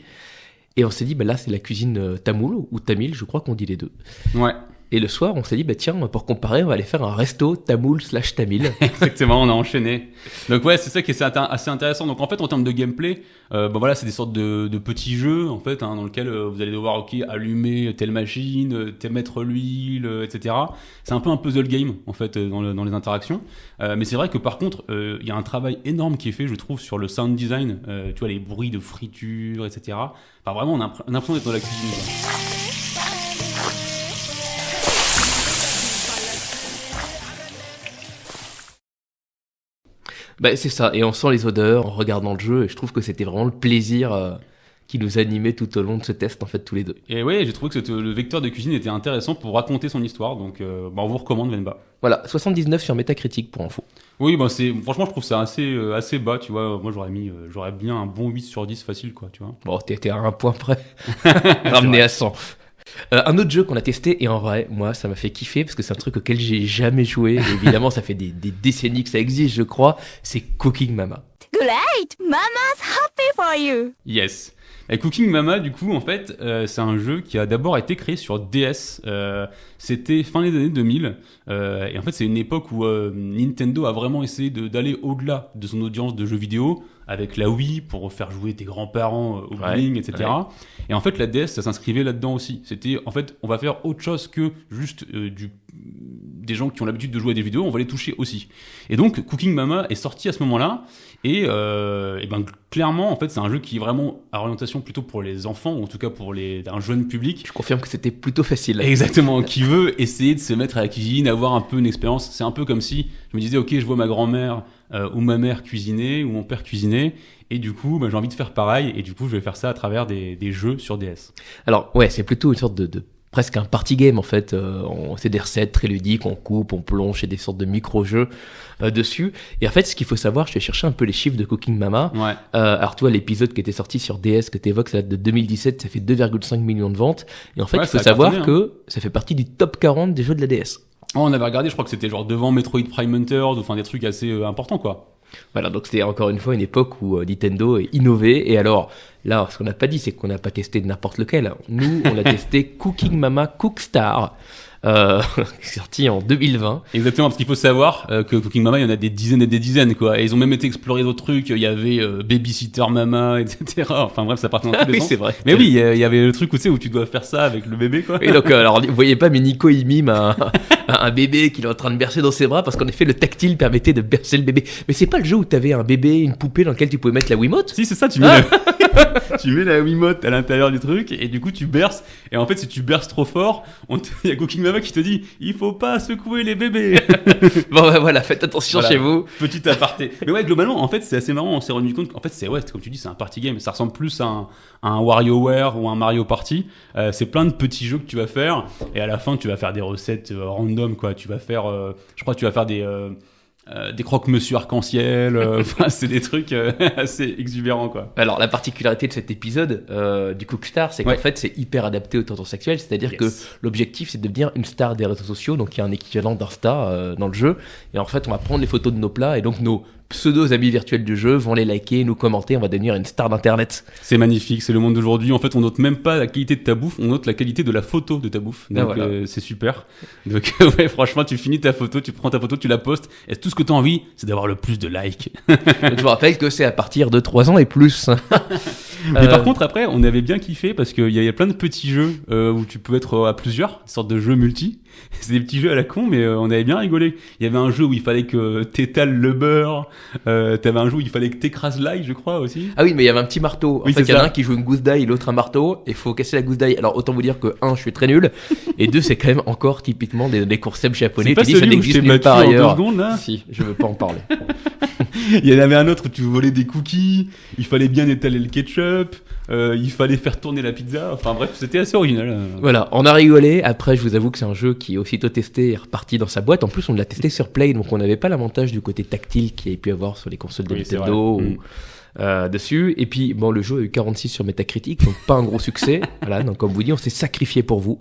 Et on s'est dit, bah là, c'est la cuisine tamoule ou tamil, je crois qu'on dit les deux. Ouais. Et le soir, on s'est dit, bah tiens, pour comparer, on va aller faire un resto tamoul/tamil. Exactement, on a enchaîné. Donc ouais, c'est ça qui est assez intéressant. Donc en fait, en termes de gameplay, voilà, c'est des sortes de petits jeux en fait, dans lesquels vous allez devoir allumer telle machine, mettre l'huile, etc. C'est un peu un puzzle game en fait dans les interactions. Mais c'est vrai que par contre, il y a un travail énorme qui est fait, je trouve, sur le sound design. Tu vois, les bruits de friture, etc. Enfin vraiment, on a l'impression d'être dans la cuisine, quoi. Bah, c'est ça, et on sent les odeurs en regardant le jeu, et je trouve que c'était vraiment le plaisir qui nous animait tout au long de ce test, en fait, tous les deux. Et ouais, j'ai trouvé que le vecteur de cuisine était intéressant pour raconter son histoire, donc on vous recommande Venba. Voilà, 79 sur Metacritic pour info. Oui, franchement, je trouve ça assez bas, tu vois. Moi, j'aurais bien un bon 8 sur 10 facile, quoi, tu vois. Bon, t'étais à un point près, ramené à 100. Un autre jeu qu'on a testé, et en vrai, moi, ça m'a fait kiffer parce que c'est un truc auquel j'ai jamais joué. Et évidemment, ça fait des décennies que ça existe, je crois. C'est Cooking Mama. Great! Mama's happy for you! Yes. Et Cooking Mama, du coup, en fait, c'est un jeu qui a d'abord été créé sur DS. C'était fin des années 2000. Et en fait, c'est une époque où Nintendo a vraiment essayé d'aller au-delà de son audience de jeux vidéo, avec la Wii pour faire jouer tes grands-parents au bowling, etc. Ouais. Et en fait, la DS, ça s'inscrivait là-dedans aussi. C'était, en fait, on va faire autre chose que juste des gens qui ont l'habitude de jouer à des vidéos, on va les toucher aussi. Et donc, Cooking Mama est sorti à ce moment-là. Et clairement, en fait, c'est un jeu qui est vraiment à orientation plutôt pour les enfants, ou en tout cas pour un jeune public. Je confirme que c'était plutôt facile. Exactement, qui veut essayer de se mettre à la cuisine, avoir un peu une expérience. C'est un peu comme si je me disais, ok, je vois ma grand-mère ou ma mère cuisiner, ou mon père cuisiner, et du coup, j'ai envie de faire pareil, et du coup, je vais faire ça à travers des jeux sur DS. Alors, ouais, c'est plutôt une sorte de presque un party game en fait. C'est des recettes très ludiques, on coupe, on plonge, et des sortes de micro-jeux dessus. Et en fait, ce qu'il faut savoir, je vais chercher un peu les chiffres de Cooking Mama. Ouais. Alors toi, l'épisode qui était sorti sur DS que t'évoques, ça date de 2017, ça fait 2,5 millions de ventes. Et en fait, il faut savoir que ça fait partie du top 40 des jeux de la DS. Oh, on avait regardé, je crois que c'était genre devant Metroid Prime Hunters, enfin des trucs assez importants, quoi. Voilà, donc c'était encore une fois une époque où Nintendo est innové. Et alors, là, ce qu'on n'a pas dit, c'est qu'on n'a pas testé n'importe lequel. Nous, on a testé Cooking Mama Cookstar, sorti en 2020. Exactement, parce qu'il faut savoir que Cooking Mama, il y en a des dizaines et des dizaines, quoi. Et ils ont même été explorer d'autres trucs. Il y avait Babysitter Mama, etc. Enfin bref, ça partait dans tous les oui, sens. c'est vrai. Mais oui, il y avait le truc où, tu sais, où tu dois faire ça avec le bébé, quoi. Et donc, alors, vous voyez pas, mais Nico, il mime un bébé qu'il est en train de bercer dans ses bras, parce qu'en effet, le tactile permettait de bercer le bébé. Mais c'est pas le jeu où t'avais un bébé, une poupée dans lequel tu pouvais mettre la Wiimote? Si, c'est ça, tu mets tu mets la Wiimote à l'intérieur du truc, et du coup, tu berces. Et en fait, si tu berces trop fort, il y a Cooking Mama qui te dit, il faut pas secouer les bébés. Bon, bah voilà, faites attention chez vous. Petit aparté. Mais ouais, globalement, en fait, c'est assez marrant. On s'est rendu compte qu'en fait, c'est comme tu dis, c'est un party game. Ça ressemble plus à un WarioWare ou un Mario Party. C'est plein de petits jeux que tu vas faire. Et à la fin, tu vas faire des recettes random, quoi. Tu vas faire, je crois que tu vas faire des croque-monsieur arc-en-ciel, enfin, c'est des trucs assez exubérants, quoi. Alors, la particularité de cet épisode du Cookstar, c'est qu'en fait, c'est hyper adapté aux tendances sexuelles, c'est-à-dire que l'objectif, c'est de devenir une star des réseaux sociaux, donc il y a un équivalent d'Insta dans le jeu, et en fait, on va prendre les photos de nos plats, et donc nos pseudo-amis virtuels du jeu vont les liker, nous commenter, on va devenir une star d'internet. C'est magnifique, c'est le monde d'aujourd'hui. En fait, on note même pas la qualité de ta bouffe, on note la qualité de la photo de ta bouffe. Donc voilà. C'est super. Donc ouais, franchement, tu finis ta photo, tu prends ta photo, tu la postes, et tout ce que tu as envie, c'est d'avoir le plus de likes. Donc, je vous rappelle que c'est à partir de 3 ans et plus. Mais par contre, après, on avait bien kiffé parce qu'il y a plein de petits jeux où tu peux être à plusieurs, une sorte de jeux multi. C'est des petits jeux à la con, mais on avait bien rigolé. Il y avait un jeu où il fallait que t'étales le beurre. T'avais un jeu où il fallait que t'écrases l'ail, je crois, aussi. Ah oui, mais il y avait un petit marteau. Oui, en fait, il y en a un qui joue une gousse d'ail, l'autre un marteau, et il faut casser la gousse d'ail. Alors, autant vous dire que 1, je suis très nul, et 2, c'est quand même encore typiquement des concepts japonais. C'est pas tu dis, ça n'existe nulle part ailleurs. 2 secondes, là. Si, je veux pas en parler. Il y en avait un autre où tu volais des cookies, il fallait bien étaler le ketchup. il fallait faire tourner la pizza. Enfin bref, c'était assez original. Voilà, on a rigolé. Après, je vous avoue que c'est un jeu qui est aussitôt testé et reparti dans sa boîte. En plus, on l'a testé sur Play, donc on n'avait pas l'avantage du côté tactile qu'il y avait pu avoir sur les consoles de Oui, c'est Nintendo vrai. ou, dessus. Et puis, bon, le jeu a eu 46 sur Metacritic, donc pas un gros succès. Voilà, donc comme vous dites, on s'est sacrifié pour vous.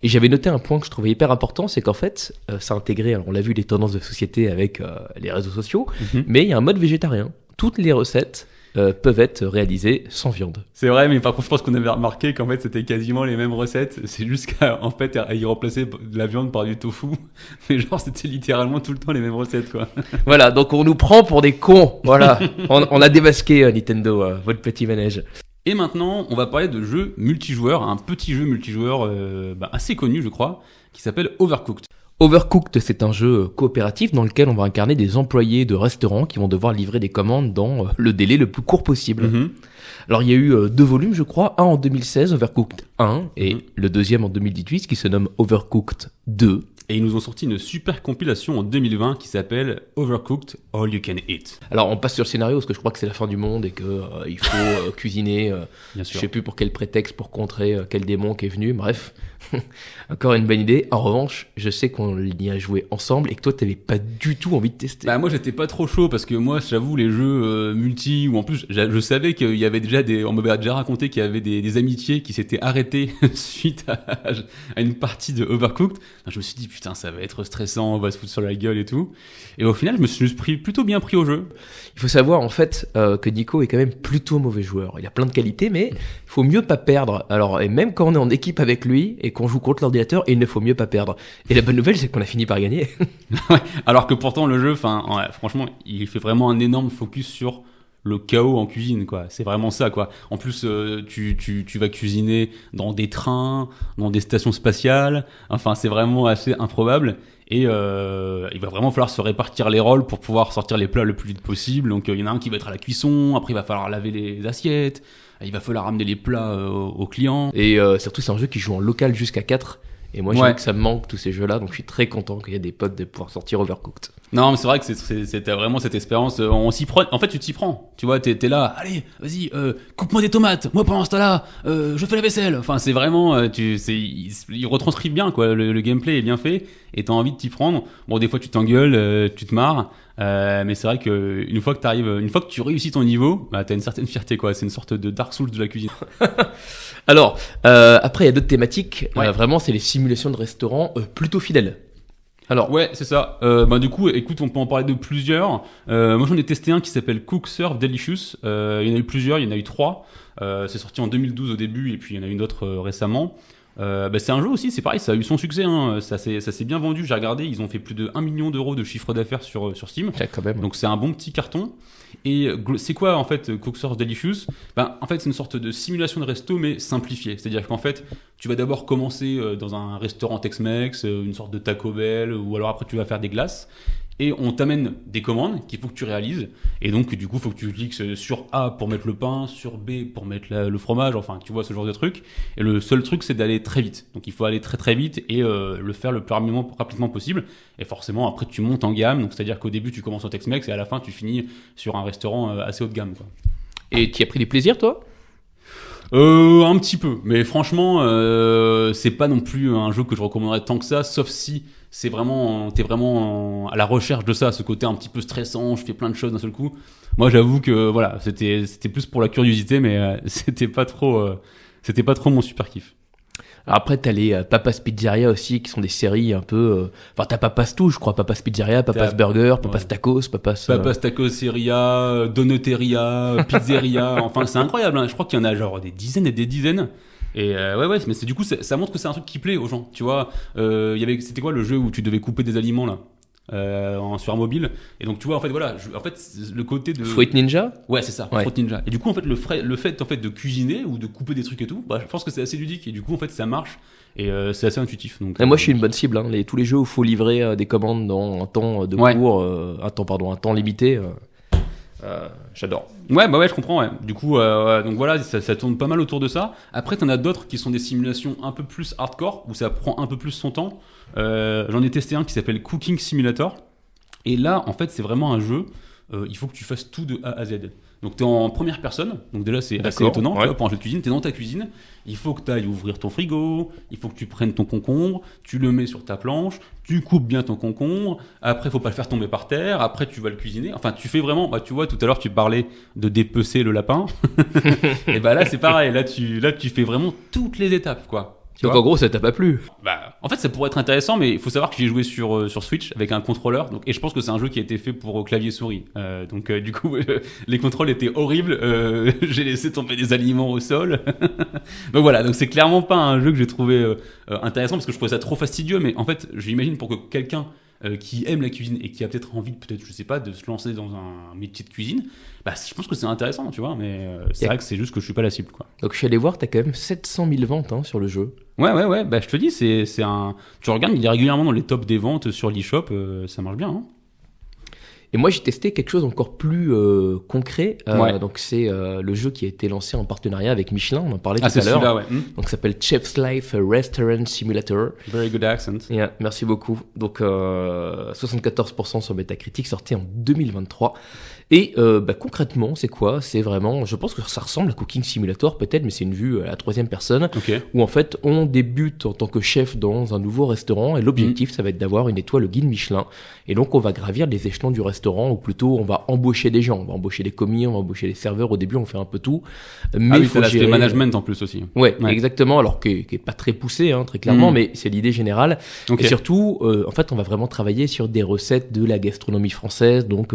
Et j'avais noté un point que je trouvais hyper important, c'est qu'en fait, ça intégrait, alors on l'a vu, les tendances de société avec les réseaux sociaux, mais il y a un mode végétarien. Toutes les recettes peuvent être réalisées sans viande. C'est vrai, mais par contre, je pense qu'on avait remarqué qu'en fait, c'était quasiment les mêmes recettes. C'est juste qu'en fait, ils remplaçaient de la viande par du tofu. Mais genre, c'était littéralement tout le temps les mêmes recettes, quoi. Voilà, donc on nous prend pour des cons. Voilà, on a démasqué Nintendo, votre petit manège. Et maintenant, on va parler de jeux multijoueurs, un petit jeu multijoueur assez connu, je crois, qui s'appelle Overcooked. Overcooked, c'est un jeu coopératif dans lequel on va incarner des employés de restaurants qui vont devoir livrer des commandes dans le délai le plus court possible. Alors il y a eu 2 volumes, je crois, un en 2016, Overcooked 1, et le deuxième en 2018 qui se nomme Overcooked 2. Et ils nous ont sorti une super compilation en 2020 qui s'appelle Overcooked All You Can Eat. Alors on passe sur le scénario parce que je crois que c'est la fin du monde et que il faut cuisiner, Bien je sûr. sais plus pour quel prétexte, pour contrer quel démon qui est venu, bref. Encore une bonne idée. En revanche, je sais qu'on y a joué ensemble et que toi t'avais pas du tout envie de tester. Bah moi j'étais pas trop chaud parce que moi j'avoue les jeux multi ou en plus je savais qu'il y avait déjà on m'avait déjà raconté qu'il y avait des amitiés qui s'étaient arrêtées suite à une partie de Overcooked. Alors, je me suis dit putain ça va être stressant, on va se foutre sur la gueule et tout. Et au final je me suis juste plutôt bien pris au jeu. Il faut savoir en fait que Nico est quand même plutôt mauvais joueur. Il a plein de qualités, mais il faut mieux pas perdre. Alors et même quand on est en équipe avec lui et qu'on joue contre l'ordinateur, il ne faut mieux pas perdre. Et la bonne nouvelle, c'est qu'on a fini par gagner. Ouais, alors que pourtant le jeu, franchement, il fait vraiment un énorme focus sur le chaos en cuisine, quoi. C'est vraiment ça, quoi. En plus, tu vas cuisiner dans des trains, dans des stations spatiales. Enfin, c'est vraiment assez improbable. Et il va vraiment falloir se répartir les rôles pour pouvoir sortir les plats le plus vite possible. Donc, il y en a un qui va être à la cuisson. Après, il va falloir laver les assiettes. Il va falloir ramener les plats aux clients. Et surtout, c'est un jeu qui joue en local jusqu'à 4. Et moi, j'avoue que ça me manque tous ces jeux-là, donc je suis très content qu'il y ait des potes de pouvoir sortir Overcooked. Non, mais c'est vrai que c'était vraiment cette expérience. On s'y prend. En fait, tu t'y prends. Tu vois, t'es là. Allez, vas-y, coupe-moi des tomates. Moi, pendant ce temps-là, je fais la vaisselle. Enfin, c'est vraiment, il retranscrit bien, quoi. Le gameplay est bien fait et t'as envie de t'y prendre. Bon, des fois, tu t'engueules, tu te marres. Mais c'est vrai que une fois que tu réussis ton niveau, bah, t'as une certaine fierté, quoi. C'est une sorte de Dark Souls de la cuisine. Alors, après, il y a d'autres thématiques. Ouais. Vraiment, c'est les simulations de restaurants plutôt fidèles. Alors, Ouais, c'est ça. Du coup, écoute, on peut en parler de plusieurs. Moi, j'en ai testé un qui s'appelle Cook Serve Delicious. Il y en a eu plusieurs, il y en a eu 3. C'est sorti en 2012 au début, et puis il y en a eu une autre récemment. C'est un jeu aussi, c'est pareil, ça a eu son succès, hein. Ça s'est bien vendu. J'ai regardé, ils ont fait plus de 1 million d'euros de chiffre d'affaires sur Steam. quand même. Donc c'est un bon petit carton. Et c'est quoi en fait Cook Serve Delicious? En fait c'est une sorte de simulation de resto mais simplifiée. C'est-à-dire qu'en fait tu vas d'abord commencer dans un restaurant Tex-Mex, une sorte de Taco Bell, ou alors après tu vas faire des glaces. Et on t'amène des commandes qu'il faut que tu réalises. Et donc, du coup, il faut que tu cliques sur A pour mettre le pain, sur B pour mettre le fromage, enfin, tu vois, ce genre de truc. Et le seul truc, c'est d'aller très vite. Donc, il faut aller très très vite et le faire le plus rapidement possible. Et forcément, après, tu montes en gamme. Donc, c'est-à-dire qu'au début, tu commences au Tex-Mex et à la fin, tu finis sur un restaurant assez haut de gamme, quoi. Et tu as pris du plaisir, toi? Un petit peu, mais franchement, c'est pas non plus un jeu que je recommanderais tant que ça, sauf si t'es vraiment à la recherche de ça, ce côté un petit peu stressant, je fais plein de choses d'un seul coup. Moi, j'avoue que voilà, c'était plus pour la curiosité, mais c'était pas trop mon super kiff. Alors après, t'as les Papa's Pizzeria aussi, qui sont des séries un peu... Enfin, t'as Papa's tout, je crois. Papa's Pizzeria, Papa's Burger, Papa's Tacos, Papa's Tacoseria, Donuteria, Pizzeria, enfin, c'est incroyable, hein. Je crois qu'il y en a genre des dizaines et des dizaines. Et ouais, mais du coup, ça montre que c'est un truc qui plaît aux gens, tu vois. C'était quoi le jeu où tu devais couper des aliments, là? Sur un mobile, et donc tu vois en fait voilà le côté de Fruit Ninja. Ouais, c'est ça, Ouais. Fruit Ninja. Et du coup en fait le fait en fait de cuisiner ou de couper des trucs et tout, je pense que c'est assez ludique et du coup en fait ça marche et c'est assez intuitif. Donc Et moi, je suis une bonne cible. Hein. Tous les jeux où il faut livrer des commandes dans un temps de Ouais. cours, un temps limité. J'adore. Ouais, je comprends, ouais. Du coup, donc voilà, ça tourne pas mal autour de ça. Après, t'en as d'autres qui sont des simulations un peu plus hardcore, où ça prend un peu plus son temps. J'en ai testé un qui s'appelle Cooking Simulator. Et là, en fait, c'est vraiment un jeu il faut que tu fasses tout de A à Z. Donc tu es en première personne, donc déjà c'est assez D'accord, étonnant, ouais. tu vois, pour un jeu de cuisine, tu es dans ta cuisine, il faut que tu ailles ouvrir ton frigo, il faut que tu prennes ton concombre, tu le mets sur ta planche, tu coupes bien ton concombre, après il faut pas le faire tomber par terre, après tu vas le cuisiner, enfin tu fais vraiment, tu vois, tout à l'heure tu parlais de dépecer le lapin, et là c'est pareil, là tu fais vraiment toutes les étapes, quoi. Tu Donc vois. en gros, ça t'a pas plu. En fait, ça pourrait être intéressant, mais il faut savoir que j'ai joué sur Switch avec un contrôleur, et je pense que c'est un jeu qui a été fait pour clavier souris. Du coup, les contrôles étaient horribles. J'ai laissé tomber des aliments au sol. Donc voilà, donc c'est clairement pas un jeu que j'ai trouvé intéressant parce que je trouvais ça trop fastidieux. Mais en fait, j'imagine pour que quelqu'un qui aime la cuisine et qui a peut-être envie, je sais pas, de se lancer dans un métier de cuisine, je pense que c'est intéressant, tu vois. Mais c'est vrai que c'est juste que je suis pas la cible, quoi. Donc je suis allé voir, t'as quand même 700 000 ventes sur le jeu. Ouais, je te dis, c'est un. Tu regardes, il est régulièrement dans les tops des ventes sur l'eShop, ça marche bien. Hein. Et moi, j'ai testé quelque chose encore plus concret. Ouais. Donc c'est le jeu qui a été lancé en partenariat avec Michelin, on en parlait tout C'est à l'heure. celui-là, ouais. Donc ça s'appelle Chef's Life Restaurant Simulator. Very good accent. Yeah, merci beaucoup. Donc 74% sur Metacritic, sorti en 2023. Et concrètement, c'est quoi ? C'est vraiment, je pense que ça ressemble à Cooking Simulator peut-être, mais c'est une vue à la troisième personne, Ok. où en fait on débute en tant que chef dans un nouveau restaurant, et l'objectif ça va être d'avoir une étoile au guide Michelin. Et donc on va gravir les échelons du restaurant, ou plutôt on va embaucher des gens, on va embaucher des commis, on va embaucher des serveurs. Au début on fait un peu tout, mais T'as l'aspect management en plus aussi. Ouais, Ouais. exactement. Alors qui est pas très poussé, très clairement, mais c'est l'idée générale. Ok. Et surtout, en fait, on va vraiment travailler sur des recettes de la gastronomie française. Donc,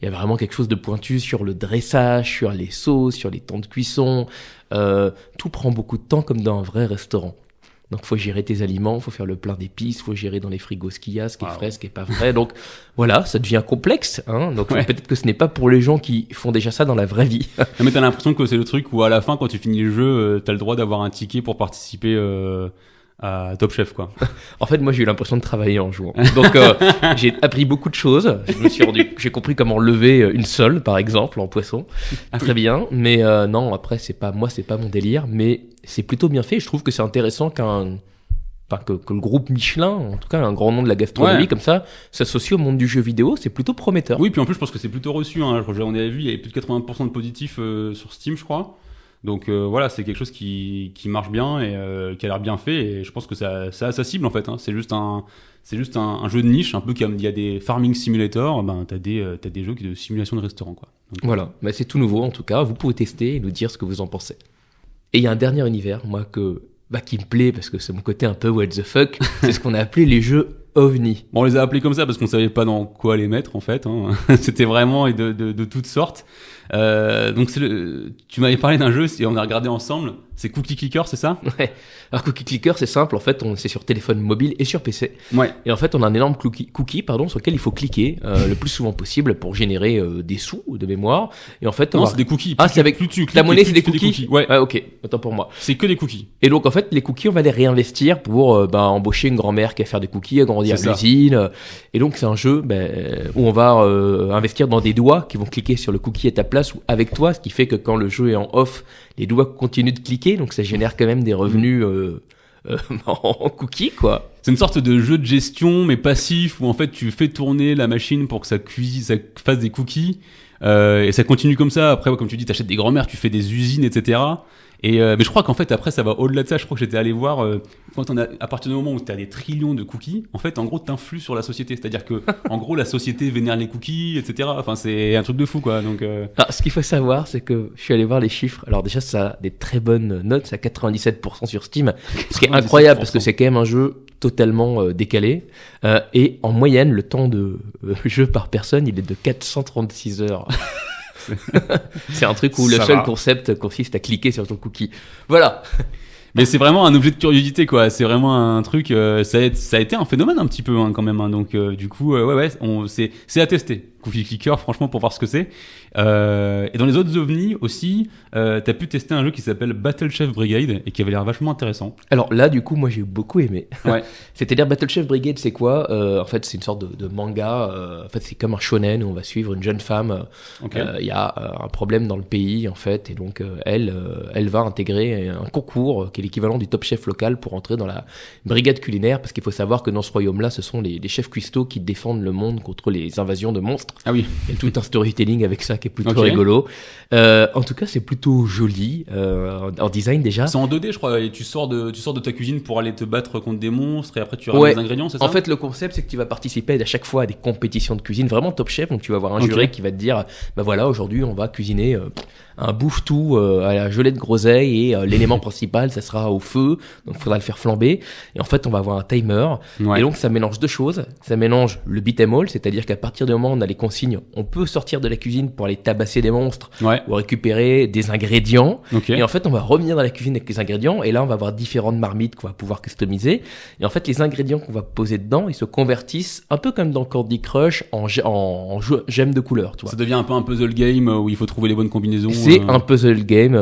il y a vraiment quelque chose de pointu sur le dressage, sur les sauces, sur les temps de cuisson. Tout prend beaucoup de temps comme dans un vrai restaurant. Donc, faut gérer tes aliments, faut faire le plein d'épices, faut gérer dans les frigos ce qu'il y a, ce qui est frais, ce qui est pas vrai. Donc, voilà, ça devient complexe. Donc, Ouais. peut-être que ce n'est pas pour les gens qui font déjà ça dans la vraie vie. Mais t'as l'impression que c'est le truc où à la fin, quand tu finis le jeu, t'as le droit d'avoir un ticket pour participer à Top Chef, quoi. En fait, moi, j'ai eu l'impression de travailler en jouant. Donc, j'ai appris beaucoup de choses. J'ai compris comment lever une sole, par exemple, en poisson. Très bien. Mais non, après, c'est pas mon délire. Mais c'est plutôt bien fait. Je trouve que c'est intéressant que le groupe Michelin, en tout cas un grand nom de la gastronomie Ouais. comme ça, s'associe au monde du jeu vidéo. C'est plutôt prometteur. Oui, puis en plus, je pense que c'est plutôt reçu. Hein. On avait vu, il y avait plus de 80% de positifs sur Steam, je crois. Donc voilà, c'est quelque chose qui marche bien et qui a l'air bien fait. Et je pense que ça a sa cible en fait. Hein. C'est juste un jeu de niche, un peu comme il y a des farming simulators. T'as des jeux de simulation de restaurant, quoi. Donc, Voilà, c'est tout nouveau en tout cas. Vous pouvez tester et nous dire ce que vous en pensez. Et il y a un dernier univers, moi, qui me plaît parce que c'est mon côté un peu what the fuck. C'est ce qu'on a appelé les jeux OVNI. Bon, on les a appelés comme ça parce qu'on savait pas dans quoi les mettre en fait. Hein. C'était vraiment de toutes sortes. Donc tu m'avais parlé d'un jeu et on a regardé ensemble. C'est Cookie Clicker, c'est ça ? Ouais. Alors Cookie Clicker, c'est simple. En fait, c'est sur téléphone mobile et sur PC. Ouais. Et en fait, on a un énorme cookie sur lequel il faut cliquer le plus souvent possible pour générer des sous de mémoire. Et en fait, Non, c'est des cookies. Ah, c'est avec plus tu cliques, la monnaie, c'est plus des tu fais cookies. Ouais. Ok. Autant pour moi. C'est que des cookies. Et donc en fait, les cookies, on va les réinvestir pour embaucher une grand-mère qui va faire des cookies, agrandir C'est ça. l'usine. Et donc c'est un jeu où on va investir dans des doigts qui vont cliquer sur le cookie à ta place ou avec toi, ce qui fait que quand le jeu est en off, les doigts continuent de cliquer, donc ça génère quand même des revenus en cookies, quoi. C'est une sorte de jeu de gestion mais passif où en fait tu fais tourner la machine pour que ça fasse des cookies et ça continue comme ça. Après, comme tu dis, t'achètes des grand-mères, tu fais des usines, etc. Mais je crois qu'en fait après ça va au-delà de ça. Je crois que j'étais allé voir à partir du moment où tu as des trillions de cookies, en fait en gros t'influes sur la société, c'est-à-dire que en gros la société vénère les cookies, etc. Enfin c'est un truc de fou, quoi. Donc Alors, ce qu'il faut savoir, c'est que je suis allé voir les chiffres. Alors déjà, ça a des très bonnes notes, c'est à 97% sur Steam, ce qui est incroyable parce que c'est quand même un jeu totalement décalé. Et en moyenne, le temps de jeu par personne, il est de 436 heures. C'est un truc où le Ça seul va. concept consiste à cliquer sur ton cookie. Voilà. Mais c'est vraiment un objet de curiosité, quoi. C'est vraiment un truc. Ça a été un phénomène un petit peu, hein, quand même. Hein. Donc du coup, c'est à tester. Cookie Clicker, franchement, pour voir ce que c'est. Et dans les autres ovnis aussi, t'as pu tester un jeu qui s'appelle Battle Chef Brigade et qui avait l'air vachement intéressant. Alors là, du coup, moi, j'ai beaucoup aimé. Ouais. C'est-à-dire Battle Chef Brigade, c'est quoi En fait, c'est une sorte de manga. En fait, c'est comme un shonen où on va suivre une jeune femme. Ok. Il y a un problème dans le pays, en fait, et donc elle va intégrer un concours qui est l'équivalent du Top Chef local pour entrer dans la brigade culinaire, parce qu'il faut savoir que dans ce royaume-là, ce sont les chefs cuistots qui défendent le monde contre les invasions de monstres. Ah oui. Il y a tout un storytelling avec ça qui est plutôt Ok. rigolo. En tout cas, c'est plutôt joli en design déjà. C'est en 2D, je crois, et tu sors de ta cuisine pour aller te battre contre des monstres et après tu ramènes des ingrédients, c'est ça? En fait, le concept, c'est que tu vas participer à chaque fois à des compétitions de cuisine, vraiment Top Chef. Donc, tu vas avoir un Ok. juré qui va te dire, bah voilà, aujourd'hui, on va cuisiner un bouffe-tout à la gelée de groseille et l'élément principal, ça sera au feu. Donc, il faudra le faire flamber. Et en fait, on va avoir un timer. Ouais. Et donc, ça mélange deux choses. Ça mélange le beat 'em all, c'est-à-dire qu'à partir du moment où on a les consignes, on peut sortir de la cuisine pour aller tabasser des monstres Ouais. ou récupérer des ingrédients. Ok. Et en fait, on va revenir dans la cuisine avec les ingrédients. Et là, on va avoir différentes marmites qu'on va pouvoir customiser. Et en fait, les ingrédients qu'on va poser dedans, ils se convertissent un peu comme dans Candy Crush en gemmes de couleur, tu vois. Ça devient un peu un puzzle game où il faut trouver les bonnes combinaisons. C'est un puzzle game,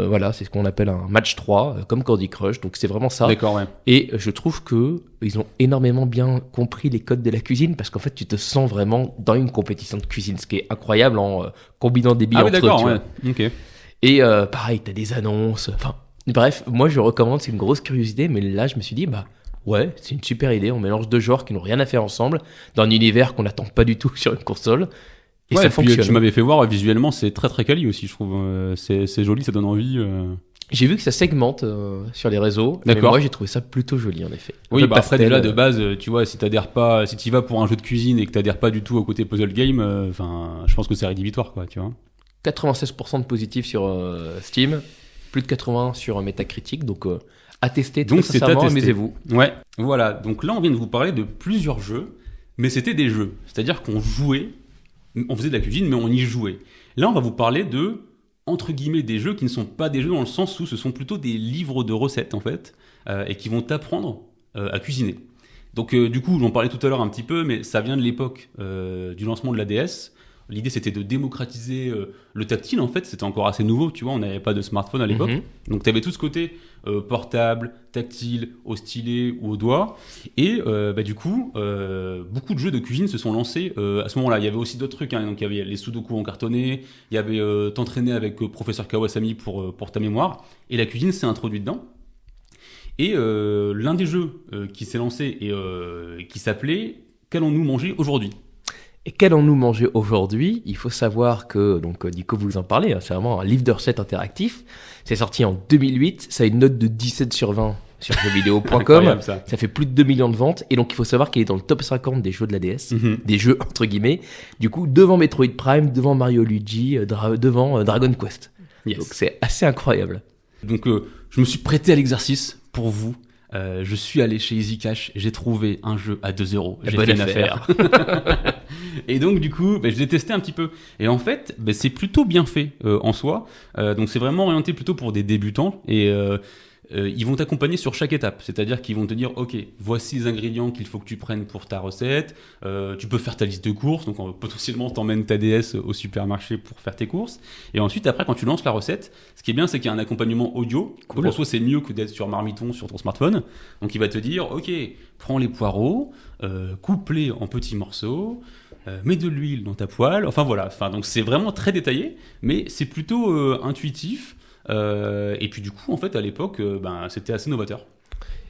voilà, c'est ce qu'on appelle un match 3, comme Candy Crush. Donc c'est vraiment ça. D'accord, ouais. Et je trouve que ils ont énormément bien compris les codes de la cuisine parce qu'en fait, tu te sens vraiment dans une compétition de cuisine, ce qui est incroyable en combinant des billes Ah oui, entre eux, d'accord, tu ouais. vois. Ok. Et pareil, t'as des annonces. Enfin, bref, moi je recommande, c'est une grosse curiosité, mais là je me suis dit, bah ouais, c'est une super idée. On mélange deux genres qui n'ont rien à faire ensemble dans un univers qu'on n'attend pas du tout sur une console. Et Ouais, ça puis, fonctionne. tu m'avais fait voir visuellement, c'est très très quali aussi, je trouve. C'est joli, ça donne envie. J'ai vu que ça segmente sur les réseaux. Mais D'accord. moi j'ai trouvé ça plutôt joli en effet. Oui, Le bah après pastel, déjà de base, tu vois, si t'adhères pas, si t'y vas pour un jeu de cuisine et que t'adhères pas du tout au côté puzzle game, enfin, je pense que c'est rédhibitoire, quoi, tu vois. 96% de positifs sur Steam, plus de 80 sur Metacritic, donc à tester. Donc, Très c'est à sincèrement, tester. amusez-vous. Ouais, voilà. Donc là, on vient de vous parler de plusieurs jeux, mais c'était des jeux. C'est-à-dire qu'on jouait, on faisait de la cuisine, mais on y jouait. Là, on va vous parler de, entre guillemets, des jeux qui ne sont pas des jeux dans le sens où ce sont plutôt des livres de recettes, en fait, et qui vont t'apprendre à cuisiner. Donc, du coup, j'en parlais tout à l'heure un petit peu, mais ça vient de l'époque du lancement de la DS. L'idée, c'était de démocratiser le tactile, en fait. C'était encore assez nouveau, tu vois, on n'avait pas de smartphone à l'époque. Mhm. Donc, tu avais tout ce côté portable, tactile, au stylet ou au doigt. Et du coup, beaucoup de jeux de cuisine se sont lancés à ce moment-là. Il y avait aussi d'autres trucs, hein. Donc, il y avait les sudoku en cartonné, il y avait t'entraîner avec Professeur Kawasami pour ta mémoire. Et la cuisine s'est introduite dedans. Et l'un des jeux qui s'est lancé et qui s'appelait « Qu'allons-nous manger aujourd'hui ?» Et qu'allons-nous manger aujourd'hui? Il faut savoir que, donc Nico vous en parlez, hein, c'est vraiment un livre de recettes interactif. C'est sorti en 2008, ça a une note de 17 sur 20 sur jeuxvideo.com. Incroyable, ça. Ça fait plus de 2 millions de ventes. Et donc il faut savoir qu'il est dans le top 50 des jeux de la DS. Mhm. Des jeux entre guillemets. Du coup, devant Metroid Prime, devant Mario Luigi, devant Dragon Quest. Yes. Donc c'est assez incroyable. Donc, je me suis prêté à l'exercice pour vous. Je suis allé chez Easy Cash, j'ai trouvé un jeu à 2 €. La J'ai bonne fait une affaire. affaire. Et donc, du coup, je l'ai testé un petit peu. Et en fait, c'est plutôt bien fait en soi. Donc, c'est vraiment orienté plutôt pour des débutants. Et ils vont t'accompagner sur chaque étape. C'est-à-dire qu'ils vont te dire, OK, voici les ingrédients qu'il faut que tu prennes pour ta recette. Tu peux faire ta liste de courses. Donc, potentiellement, t'emmènes ta DS au supermarché pour faire tes courses. Et ensuite, après, quand tu lances la recette, ce qui est bien, c'est qu'il y a un accompagnement audio. Cool. En soi, c'est mieux que d'être sur Marmiton, sur ton smartphone. Donc, il va te dire, OK, prends les poireaux, coupe-les en petits morceaux, mets de l'huile dans ta poêle. Enfin, voilà. Donc, c'est vraiment très détaillé, mais c'est plutôt intuitif. Et puis, du coup, en fait, à l'époque, c'était assez novateur.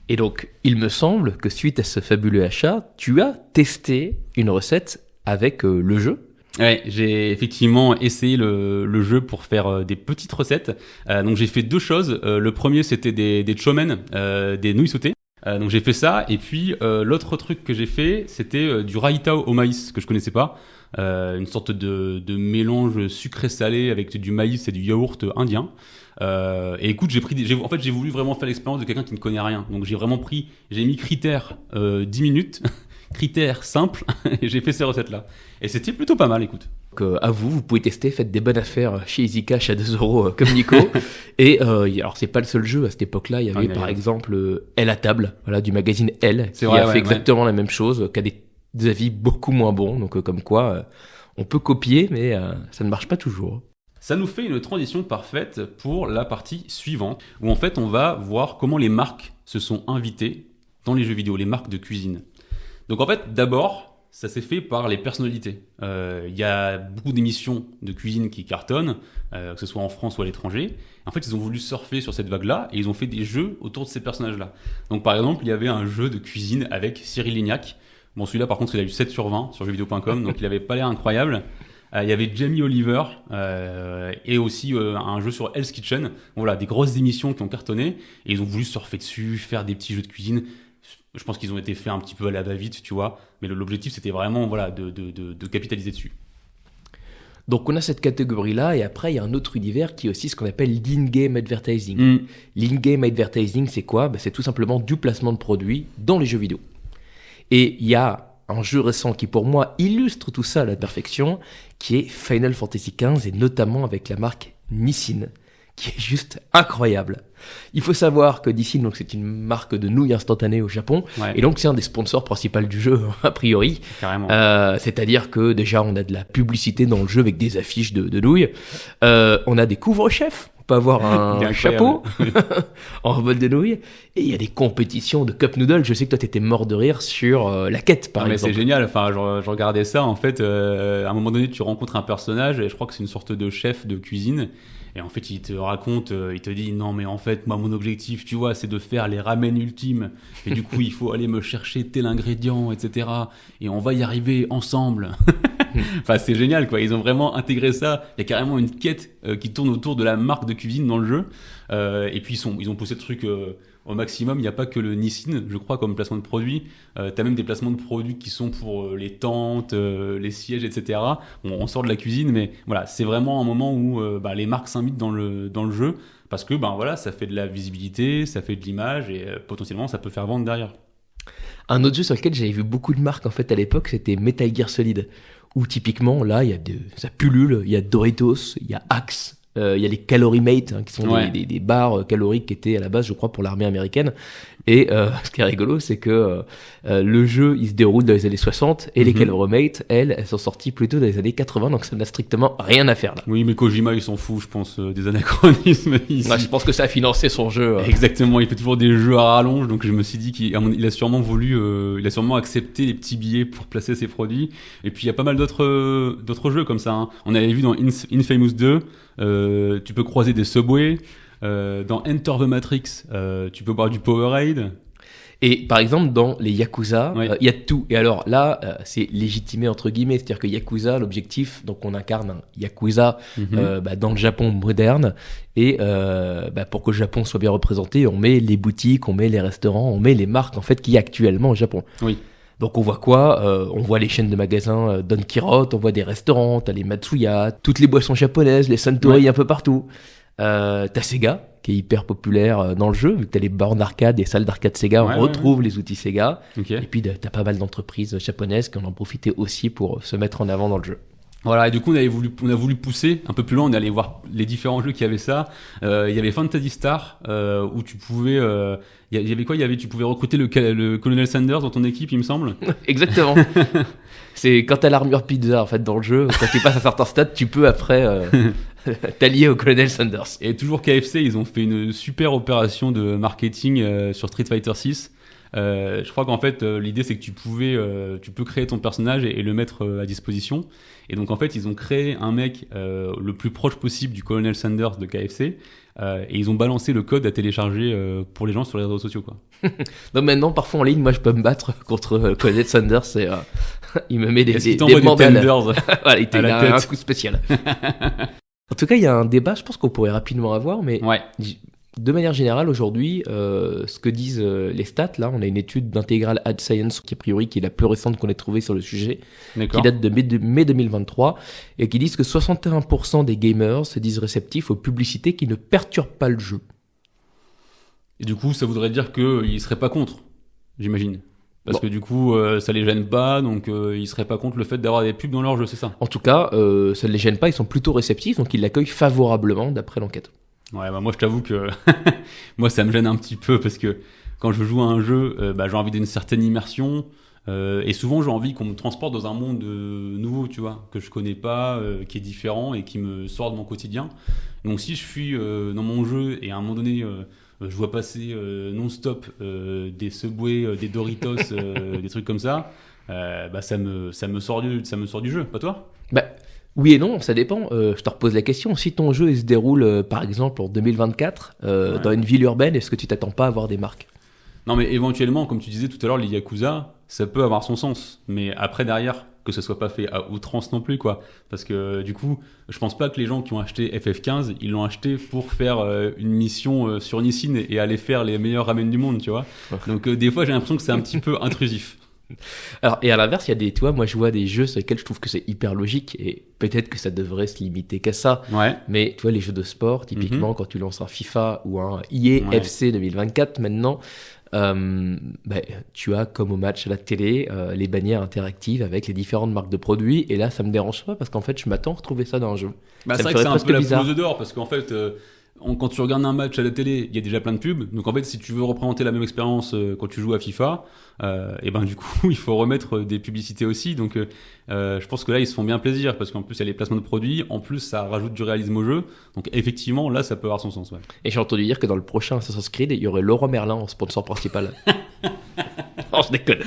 Et donc, il me semble que suite à ce fabuleux achat, tu as testé une recette avec le jeu. Ouais, j'ai effectivement essayé le jeu pour faire des petites recettes. Donc j'ai fait deux choses. Le premier, c'était des chow mein, des nouilles sautées. Donc j'ai fait ça. Et puis l'autre truc que j'ai fait, c'était du raita au maïs que je connaissais pas. Une sorte de mélange sucré-salé avec du maïs et du yaourt indien. Et écoute, j'ai voulu vraiment faire l'expérience de quelqu'un qui ne connaît rien. Donc j'ai mis critères 10 minutes. Critères simples, et j'ai fait ces recettes-là. Et c'était plutôt pas mal, écoute. Donc, à vous pouvez tester, faites des bonnes affaires chez Easy Cash à 2 € comme Nico. Et alors c'est pas le seul jeu à cette époque-là, il y avait par exemple Elle à table, voilà, du magazine Elle, qui a fait exactement la même chose, qui a des avis beaucoup moins bons. Donc comme quoi, on peut copier, mais ça ne marche pas toujours. Ça nous fait une transition parfaite pour la partie suivante, où en fait on va voir comment les marques se sont invitées dans les jeux vidéo, les marques de cuisine. Donc en fait, d'abord, ça s'est fait par les personnalités. Il y a beaucoup d'émissions de cuisine qui cartonnent, que ce soit en France ou à l'étranger. En fait, ils ont voulu surfer sur cette vague-là et ils ont fait des jeux autour de ces personnages-là. Donc par exemple, il y avait un jeu de cuisine avec Cyril Lignac, Bon, celui-là, par contre, il a eu 7 sur 20 sur jeuxvideo.com, donc il avait pas l'air incroyable. Il y avait Jamie Oliver et aussi un jeu sur Hell's Kitchen. Voilà, des grosses émissions qui ont cartonné et ils ont voulu surfer dessus, faire des petits jeux de cuisine. Je pense qu'ils ont été faits un petit peu à la va-vite, tu vois. Mais l'objectif, c'était vraiment voilà, de capitaliser dessus. Donc on a cette catégorie-là, et après il y a un autre univers qui est aussi ce qu'on appelle l'in-game advertising. L'in-game advertising, c'est quoi ? C'est tout simplement du placement de produits dans les jeux vidéo. Et il y a un jeu récent qui pour moi illustre tout ça à la perfection, qui est Final Fantasy XV, et notamment avec la marque Nissin, qui est juste incroyable. Il faut savoir que Nissin, donc c'est une marque de nouilles instantanées au Japon, Ouais. et donc c'est un des sponsors principaux du jeu, a priori. Carrément. C'est-à-dire que déjà on a de la publicité dans le jeu avec des affiches de nouilles, on a des couvre-chefs, on peut avoir un chapeau en bol de nouilles, et il y a des compétitions de cup noodles. Je sais que toi t'étais mort de rire sur la quête par Non, mais exemple. c'est génial, enfin, je regardais ça, en fait, à un moment donné, tu rencontres un personnage, et je crois que c'est une sorte de chef de cuisine, et en fait, il te raconte, il te dit, non, mais en fait, moi, mon objectif, tu vois, c'est de faire les ramen ultimes, et du coup, il faut aller me chercher tel ingrédient, etc., et on va y arriver ensemble. Enfin, c'est génial, quoi, ils ont vraiment intégré ça, il y a carrément une quête qui tourne autour de la marque de cuisine dans le jeu, et puis ils ont poussé le truc au maximum. Il n'y a pas que le Nissin, je crois, comme placement de produit. T'as même des placements de produits qui sont pour les tentes, les sièges, etc. Bon, on sort de la cuisine, mais voilà, c'est vraiment un moment où les marques s'immitent dans le jeu, parce que voilà, ça fait de la visibilité, ça fait de l'image, et potentiellement, ça peut faire vendre derrière. Un autre jeu sur lequel j'avais vu beaucoup de marques en fait à l'époque, c'était Metal Gear Solid, où typiquement là, il y a ça pullule, il y a Doritos, il y a Axe. Il y a les Calorie Mate, qui sont des barres caloriques qui étaient à la base, je crois, pour l'armée américaine. Et ce qui est rigolo, c'est que le jeu, il se déroule dans les années 60, et les Calorie Mate, elles sont sorties plutôt dans les années 80, donc ça n'a strictement rien à faire là. Oui, mais Kojima, il s'en fout, je pense, des anachronismes ici. Ouais, je pense que ça a financé son jeu. Exactement, il fait toujours des jeux à rallonge, donc je me suis dit qu'il a sûrement voulu, il a sûrement accepté les petits billets pour placer ses produits. Et puis il y a pas mal d'autres jeux comme ça, hein. On avait vu dans Infamous 2, tu peux croiser des Subway. Dans Enter the Matrix, tu peux boire du Powerade. Et par exemple, dans les Yakuza, Oui. il y a tout. Et alors là, c'est légitimé entre guillemets, c'est-à-dire que Yakuza, l'objectif, donc on incarne un Yakuza dans le Japon moderne. Et pour que le Japon soit bien représenté, on met les boutiques, on met les restaurants, on met les marques en fait qu'il y a actuellement au Japon. Oui. Donc on voit quoi On voit les chaînes de magasins Don Quirote, on voit des restaurants, t'as les Matsuya, toutes les boissons japonaises, les Suntory un peu partout. T'as Sega qui est hyper populaire dans le jeu, vu que t'as les bornes d'arcade, des salles d'arcade Sega, on retrouve les outils Sega. Okay. Et puis t'as pas mal d'entreprises japonaises qui en ont profité aussi pour se mettre en avant dans le jeu. Voilà, et du coup on a voulu pousser un peu plus loin, on est allé voir les différents jeux qui avaient ça. Il y avait Fantasy Star où tu pouvais, il y avait quoi ? Tu pouvais recruter le Colonel Sanders dans ton équipe, il me semble. Exactement. C'est quand t'as l'armure pizza en fait dans le jeu, quand tu passes à certains stades, tu peux après t'allier au Colonel Sanders. Et toujours KFC, ils ont fait une super opération de marketing sur Street Fighter 6. Je crois qu'en fait l'idée c'est que tu peux créer ton personnage et le mettre à disposition, et donc en fait ils ont créé un mec le plus proche possible du Colonel Sanders de KFC, et ils ont balancé le code à télécharger pour les gens sur les réseaux sociaux, quoi. Donc maintenant parfois en ligne moi je peux me battre contre Colonel Sanders et il me met des mandales. Voilà, il a un coup spécial. En tout cas il y a un débat, je pense qu'on pourrait rapidement avoir, mais Ouais. de manière générale, aujourd'hui, ce que disent les stats, là, on a une étude d'Integral Ad Science qui, a priori, qui est la plus récente qu'on ait trouvée sur le sujet, D'accord. qui date de mai 2023, et qui disent que 61% des gamers se disent réceptifs aux publicités qui ne perturbent pas le jeu. Et du coup, ça voudrait dire qu'ils seraient pas contre, j'imagine. Parce Bon. que du coup, ça les gêne pas, donc ils seraient pas contre le fait d'avoir des pubs dans leur jeu, c'est ça? En tout cas, ça ne les gêne pas, ils sont plutôt réceptifs, donc ils l'accueillent favorablement d'après l'enquête. Ouais, moi je t'avoue que moi ça me gêne un petit peu, parce que quand je joue à un jeu, j'ai envie d'une certaine immersion, et souvent j'ai envie qu'on me transporte dans un monde nouveau, tu vois, que je connais pas, qui est différent et qui me sort de mon quotidien. Donc si je suis dans mon jeu et à un moment donné je vois passer non-stop des Subway, des Doritos, des trucs comme ça, ça me sort du jeu, pas toi? Oui et non, ça dépend. Je te repose la question. Si ton jeu il se déroule, par exemple, en 2024, dans une ville urbaine, est-ce que tu t'attends pas à avoir des marques ? Non, mais éventuellement, comme tu disais tout à l'heure, les Yakuza, ça peut avoir son sens. Mais après, derrière, que ce soit pas fait à outrance non plus, quoi. Parce que du coup, je pense pas que les gens qui ont acheté FF15, ils l'ont acheté pour faire une mission sur Nissin et aller faire les meilleurs ramen du monde, tu vois. Donc des fois, j'ai l'impression que c'est un petit peu intrusif. Alors, et à l'inverse, il y a des, tu vois, moi je vois des jeux sur lesquels je trouve que c'est hyper logique et peut-être que ça devrait se limiter qu'à ça. Ouais. Mais tu vois, les jeux de sport, typiquement, quand tu lances un FIFA ou un EA FC 2024 maintenant, tu as comme au match à la télé les bannières interactives avec les différentes marques de produits. Et là, ça me dérange pas parce qu'en fait, je m'attends à retrouver ça dans un jeu. Bah, Ça c'est me vrai que c'est ferait un peu presque la bizarre. poule aux œufs d'or parce qu'en fait, quand tu regardes un match à la télé, il y a déjà plein de pubs. Donc en fait, si tu veux représenter la même expérience quand tu joues à FIFA, et ben du coup, il faut remettre des publicités aussi. Donc je pense que là, ils se font bien plaisir parce qu'en plus, il y a les placements de produits. En plus, ça rajoute du réalisme au jeu. Donc effectivement, là, ça peut avoir son sens. Ouais. Et j'ai entendu dire que dans le prochain Assassin's Creed, il y aurait Leroy Merlin en sponsor principal. Non, je déconne.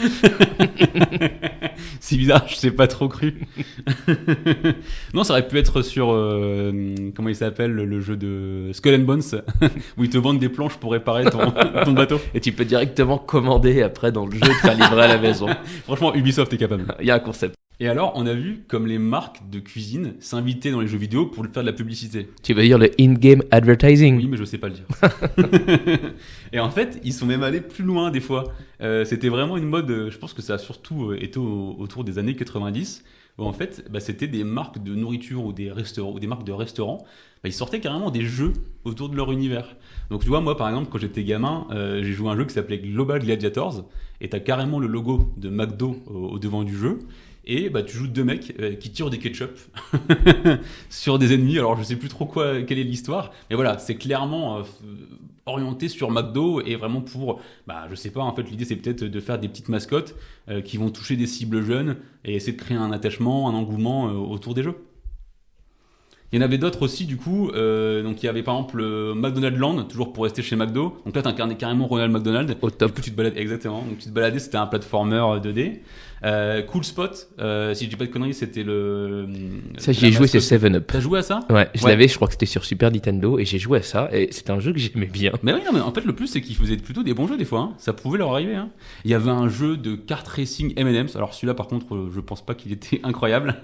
C'est bizarre, je sais pas trop cru. Non, ça aurait pu être sur comment il s'appelle le jeu de Skull and Bones où ils te vendent des planches pour réparer ton bateau. Et tu peux directement commander après dans le jeu de faire livrer à la maison. Franchement, Ubisoft est capable. Il y a un concept. Et alors, on a vu comme les marques de cuisine s'invitaient dans les jeux vidéo pour faire de la publicité. Tu veux dire le in-game advertising? Oui, mais je sais pas le dire. Et en fait, ils sont même allés plus loin des fois. C'était vraiment une mode, je pense que ça a surtout été autour des années 90, où en fait, c'était des marques de nourriture ou des restaurants ou des marques de restaurants. Ils sortaient carrément des jeux autour de leur univers. Donc tu vois, moi par exemple, quand j'étais gamin, j'ai joué à un jeu qui s'appelait Global Gladiators, et t'as carrément le logo de McDo au devant du jeu. Et tu joues deux mecs qui tirent des ketchup sur des ennemis. Alors je sais plus trop quelle est l'histoire, mais voilà, c'est clairement orienté sur McDo et vraiment pour, je sais pas, en fait l'idée c'est peut-être de faire des petites mascottes qui vont toucher des cibles jeunes et essayer de créer un attachement, un engouement autour des jeux. Il y en avait d'autres aussi du coup, donc il y avait par exemple McDonald's Land, toujours pour rester chez McDo. Donc là t'incarnais carrément Ronald McDonald. Au top. Du coup, tu te balades exactement. Donc tu te baladais, c'était un platformer 2D. Cool Spot, si je dis pas de conneries, c'était le. Ça j'y ai joué, c'est 7-Up. T'as joué à ça? Ouais, je l'avais, je crois que c'était sur Super Nintendo et j'ai joué à ça et c'était un jeu que j'aimais bien. Mais oui, non, mais en fait le plus c'est qu'ils faisaient plutôt des bons jeux des fois. Hein. Ça pouvait leur arriver. Hein. Il y avait un jeu de kart racing M&M's. Alors celui-là par contre, je pense pas qu'il était incroyable.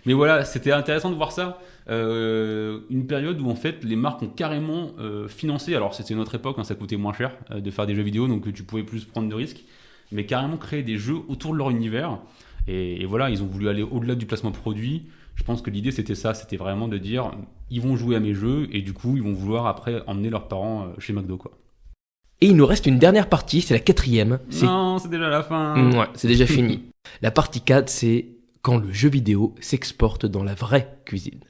Mais voilà, c'était intéressant de voir ça. Une période où en fait les marques ont carrément financé, alors c'était notre époque, hein, ça coûtait moins cher de faire des jeux vidéo, donc tu pouvais plus prendre de risques, mais carrément créer des jeux autour de leur univers, et voilà, ils ont voulu aller au-delà du placement produit. Je pense que l'idée c'était ça, c'était vraiment de dire ils vont jouer à mes jeux, et du coup ils vont vouloir après emmener leurs parents chez McDo quoi. Et il nous reste une dernière partie, c'est la 4e. Non, c'est déjà la fin. Ouais, c'est déjà fini. La partie 4, c'est quand le jeu vidéo s'exporte dans la vraie cuisine.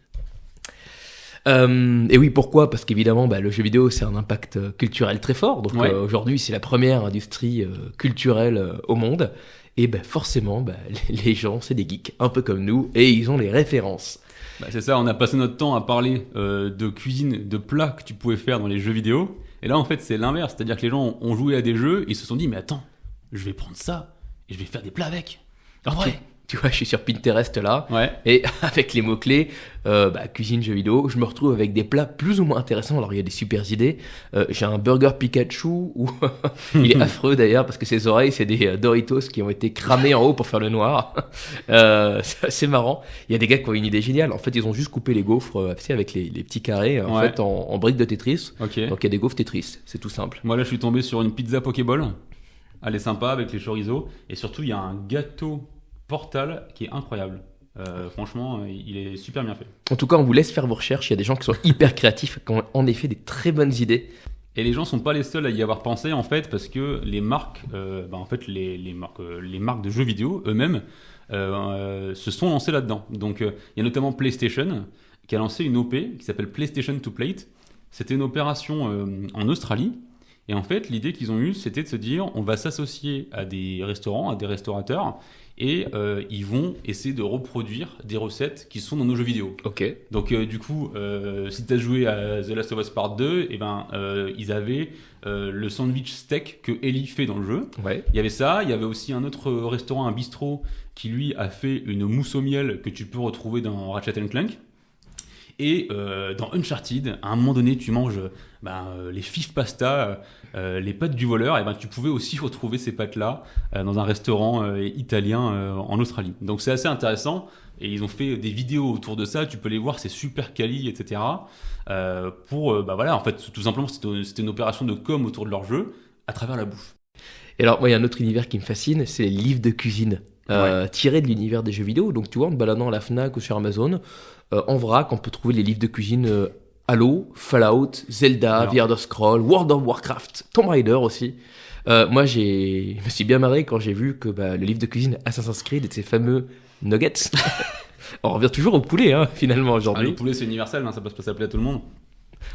Et oui, pourquoi? Parce qu'évidemment, le jeu vidéo, c'est un impact culturel très fort. Donc aujourd'hui, c'est la première industrie culturelle au monde. Et forcément, les gens, c'est des geeks, un peu comme nous, et ils ont les références. C'est ça, on a passé notre temps à parler de cuisine, de plats que tu pouvais faire dans les jeux vidéo. Et là, en fait, c'est l'inverse. C'est-à-dire que les gens ont joué à des jeux et ils se sont dit, mais attends, je vais prendre ça et je vais faire des plats avec. En vrai. Tu vois, je suis sur Pinterest là, ouais. Et avec les mots-clés, cuisine, jeux vidéo, je me retrouve avec des plats plus ou moins intéressants. Alors, il y a des super idées. J'ai un burger Pikachu, où il est affreux d'ailleurs, parce que ses oreilles, c'est des Doritos qui ont été cramés en haut pour faire le noir. C'est assez marrant. Il y a des gars qui ont une idée géniale. En fait, ils ont juste coupé les gaufres, avec les petits carrés, en briques de Tetris. Okay. Donc, il y a des gaufres Tetris. C'est tout simple. Moi, là, je suis tombé sur une pizza Pokéball. Elle est sympa, avec les chorizo. Et surtout, il y a un gâteau Portal qui est incroyable. Franchement, il est super bien fait. En tout cas, on vous laisse faire vos recherches. Il y a des gens qui sont hyper créatifs, qui ont en effet des très bonnes idées. Et les gens sont pas les seuls à y avoir pensé en fait, parce que les marques, en fait, les marques de jeux vidéo eux-mêmes se sont lancées là-dedans. Donc, il y a notamment PlayStation qui a lancé une OP qui s'appelle PlayStation to Plate. C'était une opération en Australie. Et en fait, l'idée qu'ils ont eue, c'était de se dire, on va s'associer à des restaurants, à des restaurateurs, et ils vont essayer de reproduire des recettes qui sont dans nos jeux vidéo. Ok. Donc du coup, si tu as joué à The Last of Us Part 2, ils avaient le sandwich steak que Ellie fait dans le jeu. Ouais. Il y avait ça, il y avait aussi un autre restaurant, un bistrot, qui lui a fait une mousse au miel que tu peux retrouver dans Ratchet & Clank. Et dans Uncharted, à un moment donné, tu manges les fif pasta, les pâtes du voleur, et tu pouvais aussi retrouver ces pâtes-là dans un restaurant italien en Australie. Donc c'est assez intéressant, et ils ont fait des vidéos autour de ça, tu peux les voir, c'est super quali, etc. En fait, tout simplement, c'était une opération de com autour de leur jeu, à travers la bouffe. Et alors, moi, il y a un autre univers qui me fascine, c'est les livres de cuisine. Tirés de l'univers des jeux vidéo. Donc, tu vois, en te baladant à la Fnac ou sur Amazon, en vrac, on peut trouver les livres de cuisine Halo, Fallout, Zelda, The Elder Scrolls, World of Warcraft, Tomb Raider aussi. Moi, je me suis bien marré quand j'ai vu que le livre de cuisine Assassin's Creed et de ces fameux nuggets. On revient toujours au poulet, finalement, aujourd'hui. Le poulet, c'est universel, ça peut pas s'appeler à tout le monde.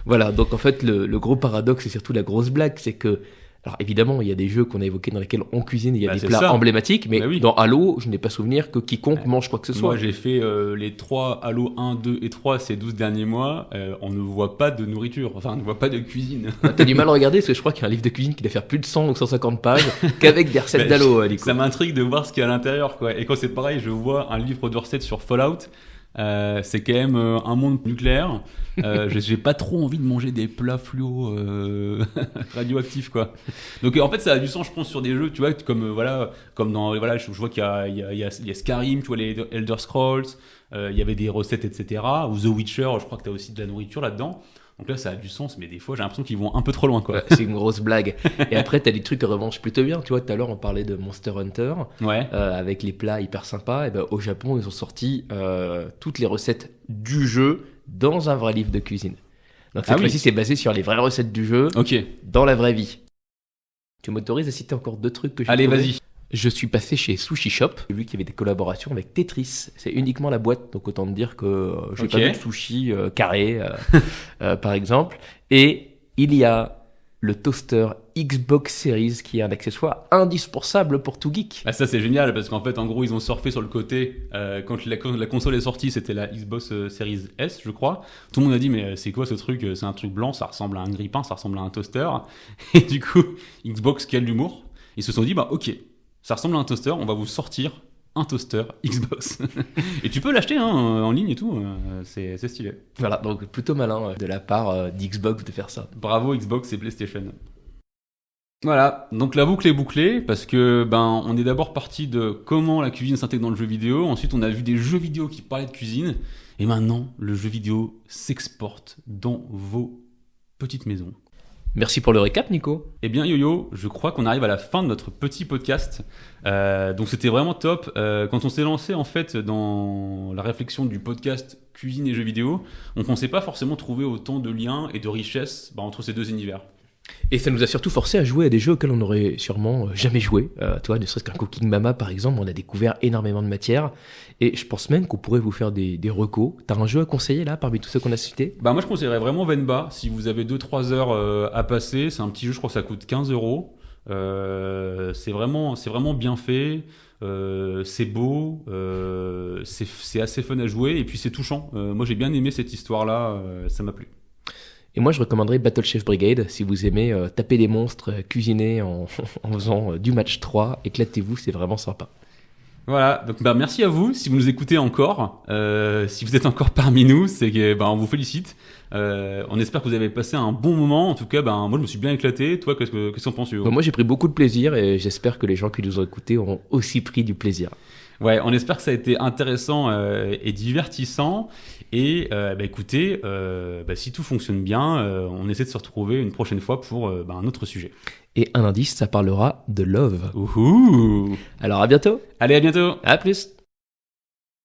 Voilà, donc en fait, le gros paradoxe et surtout la grosse blague, c'est que alors évidemment, il y a des jeux qu'on a évoqués dans lesquels on cuisine, il y a des plats emblématiques, mais dans Halo, je n'ai pas souvenir que quiconque mange quoi que ce soit. Moi, j'ai fait les 3 Halo 1, 2 et 3 ces 12 derniers mois, on ne voit pas de nourriture, on ne voit pas de cuisine. T'as du mal à regarder, parce que je crois qu'il y a un livre de cuisine qui doit faire plus de 100 ou 150 pages, qu'avec des recettes d'Halo. Ça m'intrigue de voir ce qu'il y a à l'intérieur, quoi. Et quand c'est pareil, je vois un livre de recettes sur Fallout, c'est quand même un monde nucléaire. J'ai pas trop envie de manger des plats fluo radioactifs, quoi. Donc en fait ça a du sens, je pense, sur des jeux, tu vois, comme dans je vois qu'il y a Skyrim, tu vois, les Elder Scrolls, il y avait des recettes, etc. Ou The Witcher, je crois que t'as aussi de la nourriture là-dedans. Donc là, ça a du sens, mais des fois, j'ai l'impression qu'ils vont un peu trop loin, quoi. C'est une grosse blague. Et après, t'as des trucs qui revanchent plutôt bien. Tu vois, tout à l'heure, on parlait de Monster Hunter, avec les plats hyper sympas. Et au Japon, ils ont sorti toutes les recettes du jeu dans un vrai livre de cuisine. Donc cette fois-ci, c'est basé sur les vraies recettes du jeu, dans la vraie vie. Tu m'autorises à citer encore 2 trucs que j'ai Allez, trouvé. vas-y. Je suis passé chez Sushi Shop. J'ai vu qu'il y avait des collaborations avec Tetris. C'est uniquement la boîte, donc autant te dire que j'ai pas vu de sushi carré, par exemple. Et il y a le toaster Xbox Series, qui est un accessoire indispensable pour tout geek. Ça c'est génial, parce qu'en fait, en gros, ils ont surfé sur le côté. Quand la console est sortie, c'était la Xbox Series S, je crois. Tout le monde a dit, mais c'est quoi ce truc? C'est un truc blanc, ça ressemble à un grille-pain, ça ressemble à un toaster. Et du coup, Xbox, quel humour. Ils se sont dit, ok, ça ressemble à un toaster, on va vous sortir un toaster Xbox. Et tu peux l'acheter en ligne et tout, c'est stylé. Voilà, donc plutôt malin de la part d'Xbox de faire ça. Bravo Xbox et PlayStation. Voilà, donc la boucle est bouclée, parce que on est d'abord parti de comment la cuisine s'intègre dans le jeu vidéo, ensuite on a vu des jeux vidéo qui parlaient de cuisine, et maintenant le jeu vidéo s'exporte dans vos petites maisons. Merci pour le récap, Nico. Eh bien, Yo-Yo, je crois qu'on arrive à la fin de notre petit podcast. Donc, c'était vraiment top. Quand on s'est lancé, en fait, dans la réflexion du podcast cuisine et jeux vidéo, on ne pensait pas forcément trouver autant de liens et de richesses entre ces deux univers. Et ça nous a surtout forcé à jouer à des jeux auxquels on n'aurait sûrement jamais joué. Toi, ne serait-ce qu'un Cooking Mama, par exemple, on a découvert énormément de matière. Et je pense même qu'on pourrait vous faire des recos. T'as un jeu à conseiller, là, parmi tous ceux qu'on a cités? Moi, je conseillerais vraiment Venba. Si vous avez 2-3 heures à passer, c'est un petit jeu, je crois que ça coûte 15 €. C'est vraiment bien fait. C'est beau. C'est assez fun à jouer. Et puis, c'est touchant. Moi, j'ai bien aimé cette histoire-là. Ça m'a plu. Et moi, je recommanderais Battle Chef Brigade, si vous aimez taper des monstres, cuisiner en faisant du match 3, éclatez-vous, c'est vraiment sympa. Voilà, donc merci à vous, si vous nous écoutez encore, si vous êtes encore parmi nous, c'est que on vous félicite. On espère que vous avez passé un bon moment. En tout cas, moi je me suis bien éclaté. Toi, qu'est-ce que t'en penses, Hugo? Moi, j'ai pris beaucoup de plaisir et j'espère que les gens qui nous ont écoutés auront aussi pris du plaisir. Ouais, on espère que ça a été intéressant et divertissant. Et écoutez, si tout fonctionne bien, on essaie de se retrouver une prochaine fois pour un autre sujet. Et un indice, ça parlera de love. Ouhou! Alors à bientôt. Allez, à bientôt. À plus.